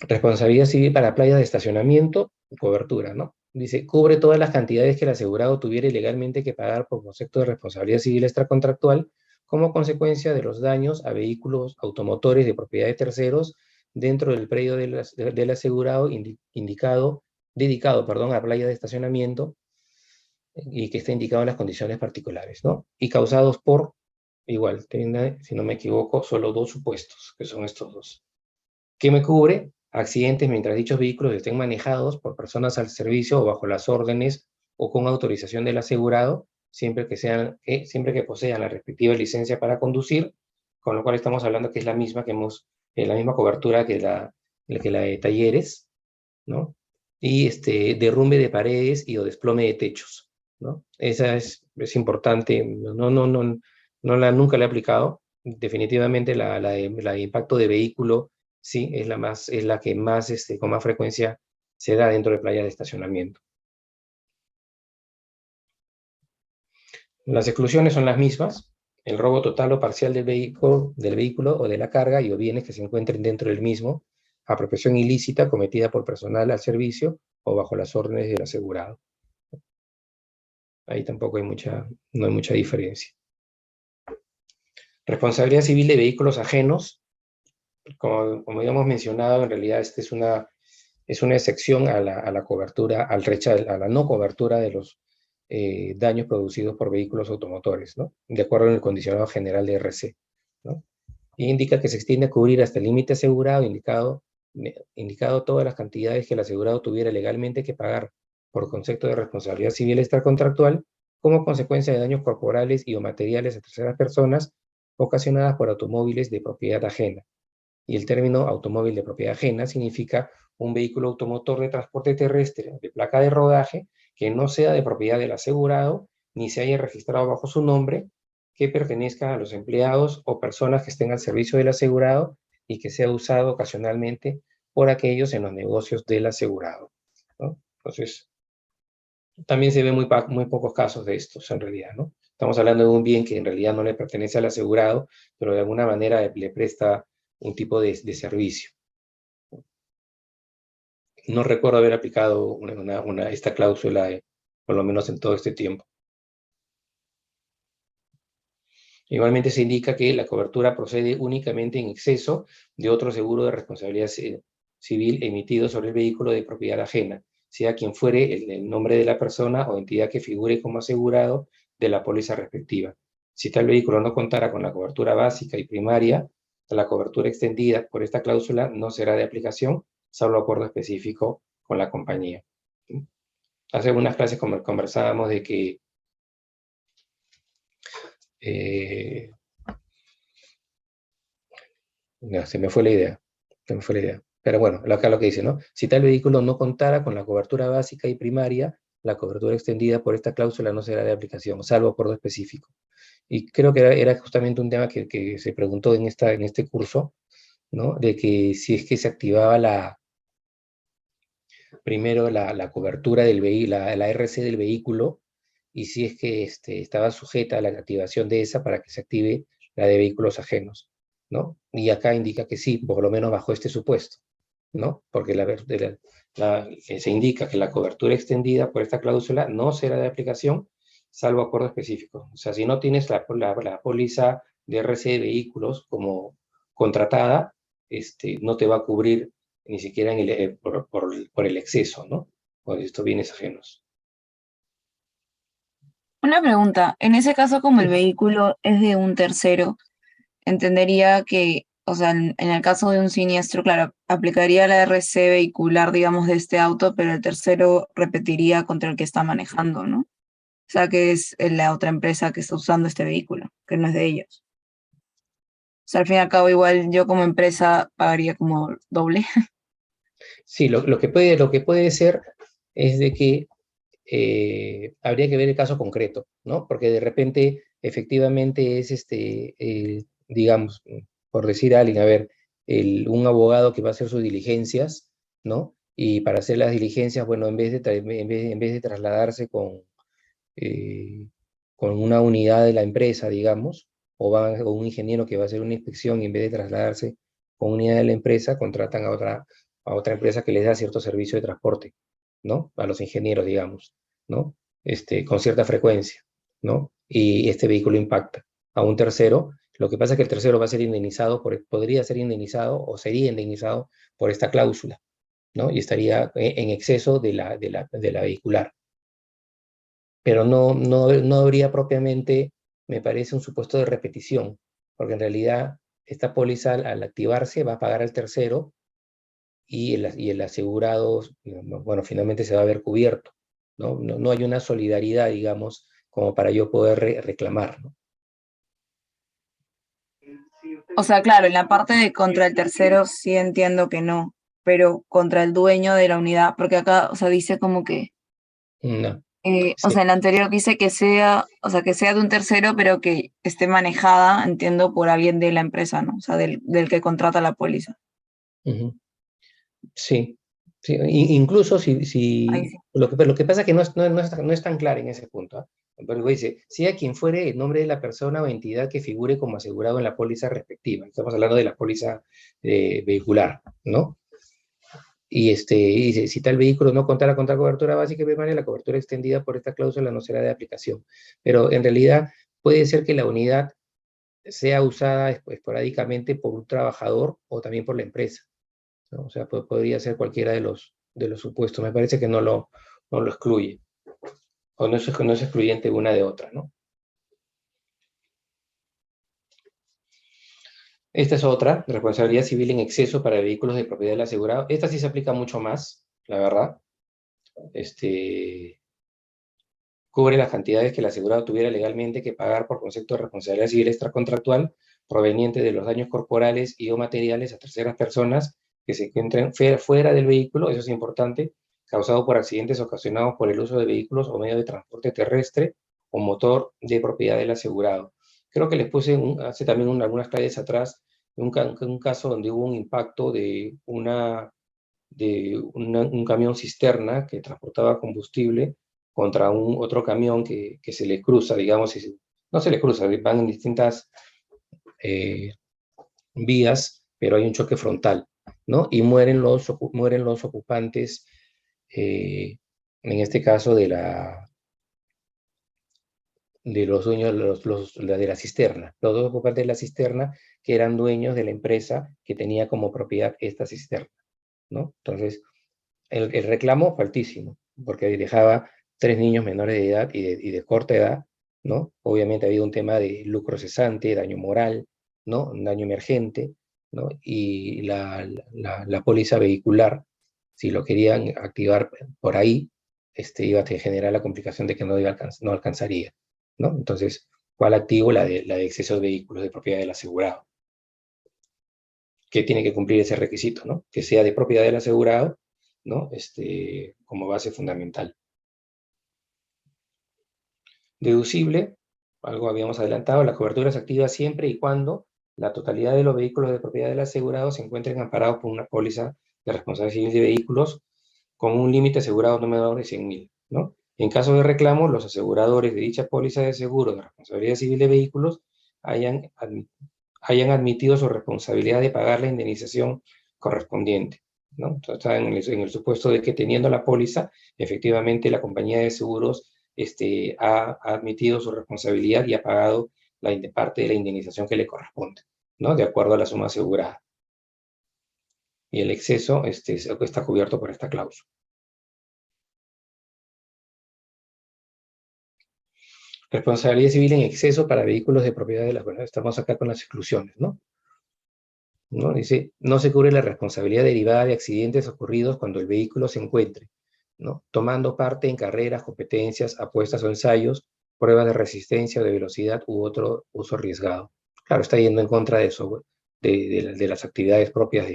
Responsabilidad civil para playas de estacionamiento, cobertura, ¿no? Dice, cubre todas las cantidades que el asegurado tuviera ilegalmente que pagar por concepto de responsabilidad civil extracontractual como consecuencia de los daños a vehículos automotores de propiedad de terceros dentro del predio del asegurado dedicado a playas de estacionamiento, y que está indicado en las condiciones particulares, ¿no? Y causados por, igual, si no me equivoco, solo dos supuestos, que son estos dos. ¿Qué me cubre? Accidentes mientras dichos vehículos estén manejados por personas al servicio o bajo las órdenes o con autorización del asegurado, siempre que posean la respectiva licencia para conducir, con lo cual estamos hablando que es la misma la misma cobertura que la de talleres, ¿no? Y derrumbe de paredes y o desplome de techos, ¿no? Esa es importante, nunca la he aplicado. Definitivamente la de impacto de vehículo, sí, es la que más, con más frecuencia se da dentro de playas de estacionamiento. Las exclusiones son las mismas: el robo total o parcial del vehículo o de la carga y o bienes que se encuentren dentro del mismo, apropiación ilícita cometida por personal al servicio o bajo las órdenes del asegurado. Ahí tampoco no hay mucha diferencia. Responsabilidad civil de vehículos ajenos. Como ya hemos mencionado, en realidad esta es una excepción a la cobertura, a la no cobertura de los daños producidos por vehículos automotores, ¿no? De acuerdo con el condicionado general de RC, ¿no? Y indica que se extiende a cubrir hasta el límite asegurado indicado indicado todas las cantidades que el asegurado tuviera legalmente que pagar por concepto de responsabilidad civil extracontractual, como consecuencia de daños corporales y o materiales a terceras personas ocasionadas por automóviles de propiedad ajena. Y el término automóvil de propiedad ajena significa un vehículo automotor de transporte terrestre de placa de rodaje que no sea de propiedad del asegurado ni se haya registrado bajo su nombre, que pertenezca a los empleados o personas que estén al servicio del asegurado y que sea usado ocasionalmente por aquellos en los negocios del asegurado, ¿no? Entonces, también se ven muy pocos casos de estos en realidad, ¿no? Estamos hablando de un bien que en realidad no le pertenece al asegurado, pero de alguna manera le presta un tipo de servicio. No recuerdo haber aplicado esta cláusula, por lo menos en todo este tiempo. Igualmente se indica que la cobertura procede únicamente en exceso de otro seguro de responsabilidad civil emitido sobre el vehículo de propiedad ajena, sea quien fuere el nombre de la persona o entidad que figure como asegurado de la póliza respectiva. Si tal vehículo no contara con la cobertura básica y primaria, la cobertura extendida por esta cláusula no será de aplicación, salvo acuerdo específico con la compañía. Hace algunas clases conversábamos de que no, se me fue la idea. Pero bueno, acá lo que dice, ¿no? Si tal vehículo no contara con la cobertura básica y primaria, la cobertura extendida por esta cláusula no será de aplicación, salvo acuerdo específico. Y creo que era justamente un tema que se preguntó en este curso, ¿no? De que si es que se activaba primero la cobertura del la RC del vehículo, y si es que estaba sujeta a la activación de esa para que se active la de vehículos ajenos, ¿no? Y acá indica que sí, por lo menos bajo este supuesto, ¿no? Porque se indica que la cobertura extendida por esta cláusula no será de aplicación, salvo acuerdo específico. O sea, si no tienes la póliza de RC de vehículos como contratada, no te va a cubrir ni siquiera por el exceso, ¿no? Por estos bienes ajenos. Una pregunta, en ese caso, como el vehículo es de un tercero, entendería que, o sea, en el caso de un siniestro, claro, aplicaría la RC vehicular, digamos, de este auto, pero el tercero repetiría contra el que está manejando, ¿no? O sea, que es la otra empresa que está usando este vehículo, que no es de ellos. O sea, al fin y al cabo, igual yo como empresa pagaría como doble. Sí, lo que puede ser es de que habría que ver el caso concreto, ¿no? Porque de repente, efectivamente, es digamos, por decir a alguien, a ver, un abogado que va a hacer sus diligencias, ¿no? Y para hacer las diligencias, bueno, en vez de trasladarse con una unidad de la empresa, digamos, o un ingeniero que va a hacer una inspección y en vez de trasladarse con una unidad de la empresa, contratan a otra empresa que les da cierto servicio de transporte, ¿no? A los ingenieros, digamos, ¿no? Con cierta frecuencia, ¿no? Y este vehículo impacta a un tercero. Lo que pasa es que el tercero va a ser indemnizado, podría ser indemnizado o sería indemnizado por esta cláusula, ¿no? Y estaría en exceso de la vehicular. Pero no habría propiamente, me parece, un supuesto de repetición, porque en realidad esta póliza al activarse va a pagar al tercero y el asegurado, bueno, finalmente se va a ver cubierto, ¿no? No hay una solidaridad, digamos, como para yo poder reclamar, ¿no? O sea, claro, en la parte de contra el tercero sí entiendo que no, pero contra el dueño de la unidad, porque acá, o sea, dice como que, No. o sea, en la anterior dice que sea, o sea, que sea de un tercero, pero que esté manejada, entiendo, por alguien de la empresa, ¿no? O sea, del que contrata la póliza. Sí, sí, incluso Ahí sí. lo que pasa es que no es tan claro en ese punto, ¿ah? Pero dice, sea quien fuere el nombre de la persona o entidad que figure como asegurado en la póliza respectiva. Estamos hablando de la póliza vehicular, ¿no? Y dice, si tal vehículo no contara con tal cobertura básica y primaria, la cobertura extendida por esta cláusula no será de aplicación. Pero en realidad puede ser que la unidad sea usada esporádicamente por un trabajador o también por la empresa, ¿no? O sea, podría ser cualquiera de los supuestos. Me parece que no lo excluye. O no es excluyente una de otra, ¿no? Esta es otra, responsabilidad civil en exceso para vehículos de propiedad del asegurado. Esta sí se aplica mucho más, la verdad. Cubre las cantidades que el asegurado tuviera legalmente que pagar por concepto de responsabilidad civil extracontractual proveniente de los daños corporales y o materiales a terceras personas que se encuentren fuera del vehículo, eso es importante, causado por accidentes ocasionados por el uso de vehículos o medios de transporte terrestre o motor de propiedad del asegurado. Creo que les puse hace también algunas clases atrás un caso donde hubo un impacto de un camión cisterna que transportaba combustible contra otro camión que se le cruza, digamos, no se le cruza, van en distintas vías, pero hay un choque frontal, ¿no? Y mueren los ocupantes, en este caso de los dueños de la cisterna, los dos ocupantes de la cisterna que eran dueños de la empresa que tenía como propiedad esta cisterna, ¿no? Entonces, el reclamo fue altísimo, porque dejaba 3 niños menores de edad y de corta edad, ¿no? Obviamente había un tema de lucro cesante, daño moral, ¿no? Un daño emergente, ¿no? Y la póliza vehicular, si lo querían activar por ahí, iba a generar la complicación de que no alcanzaría, ¿no? Entonces, ¿cuál activo? La de excesos de vehículos de propiedad del asegurado, que tiene que cumplir ese requisito, ¿no? Que sea de propiedad del asegurado, ¿no? Como base fundamental. Deducible, algo habíamos adelantado, la cobertura es activa siempre y cuando la totalidad de los vehículos de propiedad del asegurado se encuentren amparados por una póliza de responsabilidad civil de vehículos con un límite asegurado no menor de 100.000, ¿no? En caso de reclamo, los aseguradores de dicha póliza de seguro de responsabilidad civil de vehículos hayan admitido su responsabilidad de pagar la indemnización correspondiente, ¿no? Entonces, está en el supuesto de que teniendo la póliza, efectivamente la compañía de seguros ha admitido su responsabilidad y ha pagado parte de la indemnización que le corresponde, ¿no? De acuerdo a la suma asegurada. Y el exceso está cubierto por esta cláusula. Responsabilidad civil en exceso para vehículos de propiedad de las... Bueno, estamos acá con las exclusiones, ¿no? Dice, no se cubre la responsabilidad derivada de accidentes ocurridos cuando el vehículo se encuentre, ¿no? Tomando parte en carreras, competencias, apuestas o ensayos, pruebas de resistencia o de velocidad u otro uso arriesgado. Claro, está yendo en contra de eso, de las actividades propias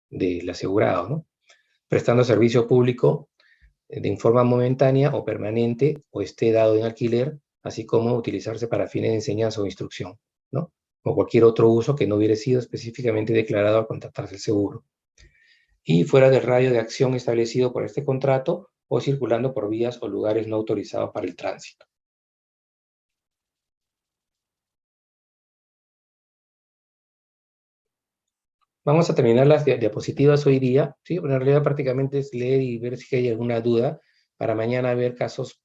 del asegurado, ¿no? Prestando servicio público de forma momentánea o permanente o esté dado en alquiler, así como utilizarse para fines de enseñanza o instrucción, ¿no? O cualquier otro uso que no hubiera sido específicamente declarado al contratarse el seguro. Y fuera del radio de acción establecido por este contrato o circulando por vías o lugares no autorizados para el tránsito. Vamos a terminar las diapositivas hoy día, ¿sí? En realidad prácticamente es leer y ver si hay alguna duda para mañana ver casos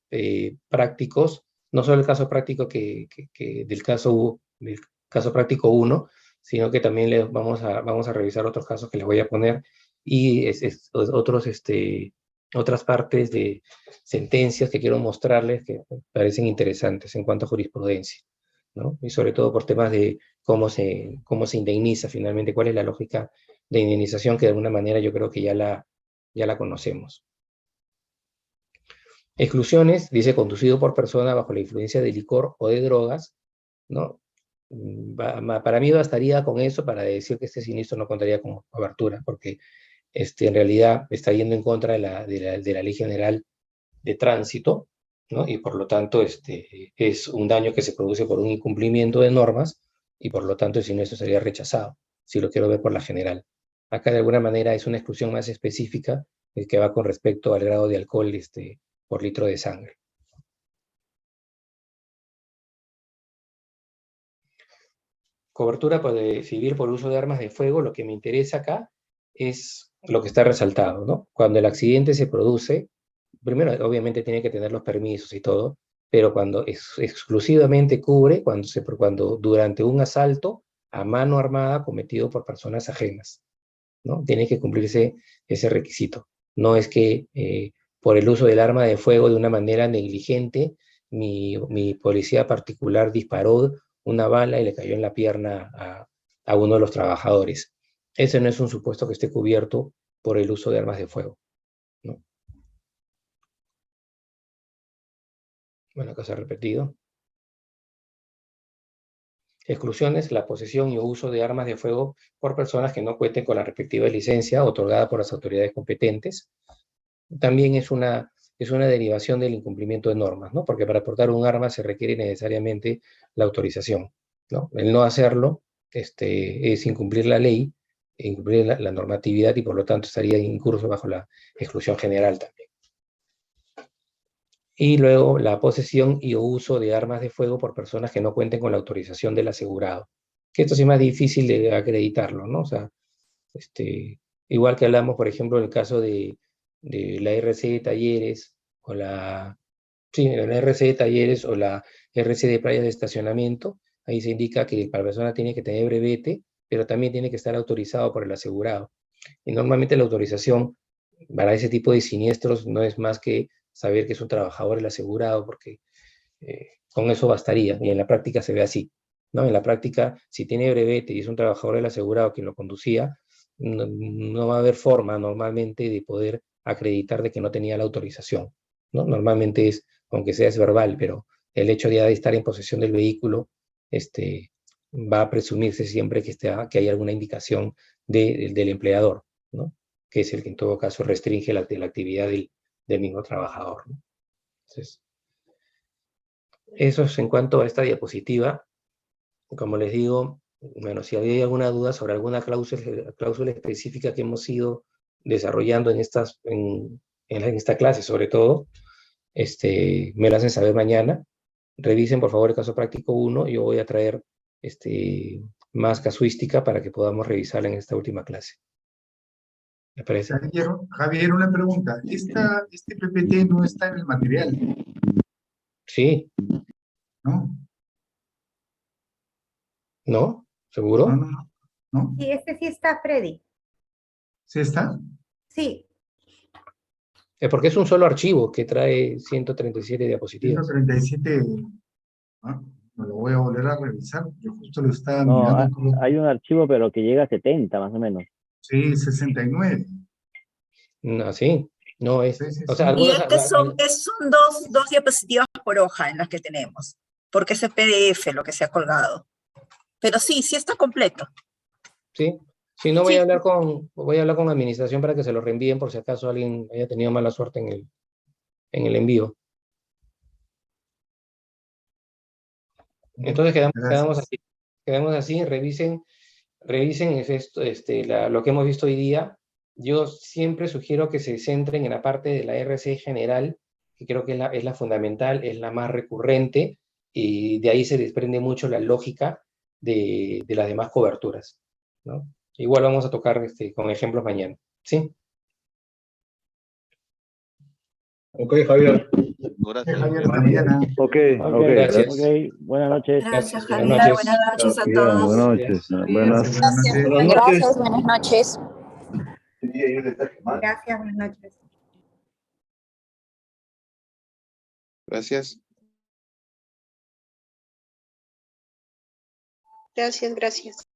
prácticos, no solo el caso práctico del caso práctico 1, sino que también vamos a revisar otros casos que les voy a poner y otras partes de sentencias que quiero mostrarles que parecen interesantes en cuanto a jurisprudencia, ¿no? Y sobre todo por temas de cómo se indemniza finalmente, cuál es la lógica de indemnización que de alguna manera yo creo que ya la conocemos. Exclusiones, dice conducido por persona bajo la influencia de licor o de drogas, ¿no? Para mí bastaría con eso para decir que este siniestro no contaría con cobertura, porque en realidad está yendo en contra de la Ley General de Tránsito, ¿no? Y por lo tanto es un daño que se produce por un incumplimiento de normas y por lo tanto el siniestro sería rechazado, si lo quiero ver por la general. Acá de alguna manera es una exclusión más específica que va con respecto al grado de alcohol por litro de sangre. Cobertura civil por uso de armas de fuego, lo que me interesa acá es lo que está resaltado, ¿no? Cuando el accidente se produce, primero obviamente tiene que tener los permisos y todo, pero cuando exclusivamente cubre cuando durante un asalto a mano armada cometido por personas ajenas, ¿no? Tiene que cumplirse ese requisito. No es que por el uso del arma de fuego de una manera negligente, mi policía particular disparó una bala y le cayó en la pierna a uno de los trabajadores. Ese no es un supuesto que esté cubierto por el uso de armas de fuego, ¿no? Bueno, acá se ha repetido. Exclusiones: la posesión y uso de armas de fuego por personas que no cuenten con la respectiva licencia otorgada por las autoridades competentes. También es una derivación del incumplimiento de normas, ¿no? Porque para portar un arma se requiere necesariamente la autorización, ¿no? El no hacerlo es incumplir la ley, incumplir la normatividad y por lo tanto estaría incurso bajo la exclusión general también. Y luego la posesión y uso de armas de fuego por personas que no cuenten con la autorización del asegurado. Que esto sí es más difícil de acreditarlo, ¿no? O sea, igual que hablamos, por ejemplo, en el caso de la RC de talleres, o la RC de talleres o la RC de playas de estacionamiento, ahí se indica que la persona tiene que tener brevete, pero también tiene que estar autorizado por el asegurado. Y normalmente la autorización para ese tipo de siniestros no es más que saber que es un trabajador el asegurado, porque con eso bastaría, y en la práctica se ve así, ¿no? En la práctica, si tiene brevete y es un trabajador del asegurado quien lo conducía, no va a haber forma normalmente de poder acreditar de que no tenía la autorización, ¿no? Normalmente es, aunque sea es verbal, pero el hecho de estar en posesión del vehículo, va a presumirse siempre que hay alguna indicación del empleador, ¿no? Que es el que en todo caso restringe la actividad del mismo trabajador, ¿no? Entonces, eso es en cuanto a esta diapositiva. Como les digo, bueno, si hay alguna duda sobre alguna cláusula específica que hemos ido desarrollando en esta clase, sobre todo, me lo hacen saber mañana. Revisen, por favor, el caso práctico 1. Yo voy a traer más casuística para que podamos revisarla en esta última clase. ¿Me parece? Javier, una pregunta. Este PPT no está en el material, Sí. ¿no? ¿No? ¿Seguro? ¿No? Sí, este sí está, Freddy. ¿Sí está? Sí. Porque es un solo archivo que trae 137 diapositivas. 137. Me lo voy a volver a revisar. Yo justo lo estaba No, mirando. hay un archivo, pero que llega a 70 más o menos. Sí, 69. No, sí. No es. Sí, O sea, Y algunos. son dos diapositivas por hoja en las que tenemos, porque es el PDF lo que se ha colgado. Pero sí está completo. Sí. Si no, voy a hablar con administración para que se lo reenvíen por si acaso alguien haya tenido mala suerte en el envío. Entonces quedamos así, revisen lo que hemos visto hoy día. Yo siempre sugiero que se centren en la parte de la RC general, que creo que es la fundamental, es la más recurrente, y de ahí se desprende mucho la lógica de las demás coberturas, ¿no? Igual vamos a tocar con ejemplos mañana, ¿sí? Ok, Javier. Gracias. Javier, mañana. Ok, Gracias. Ok, buenas noches. Gracias, Buenas Javier. noches. Buenas noches a bien, todos. buenas noches. Buenas. Buenas noches. Buenas noches. Gracias, buenas noches. Gracias. Gracias.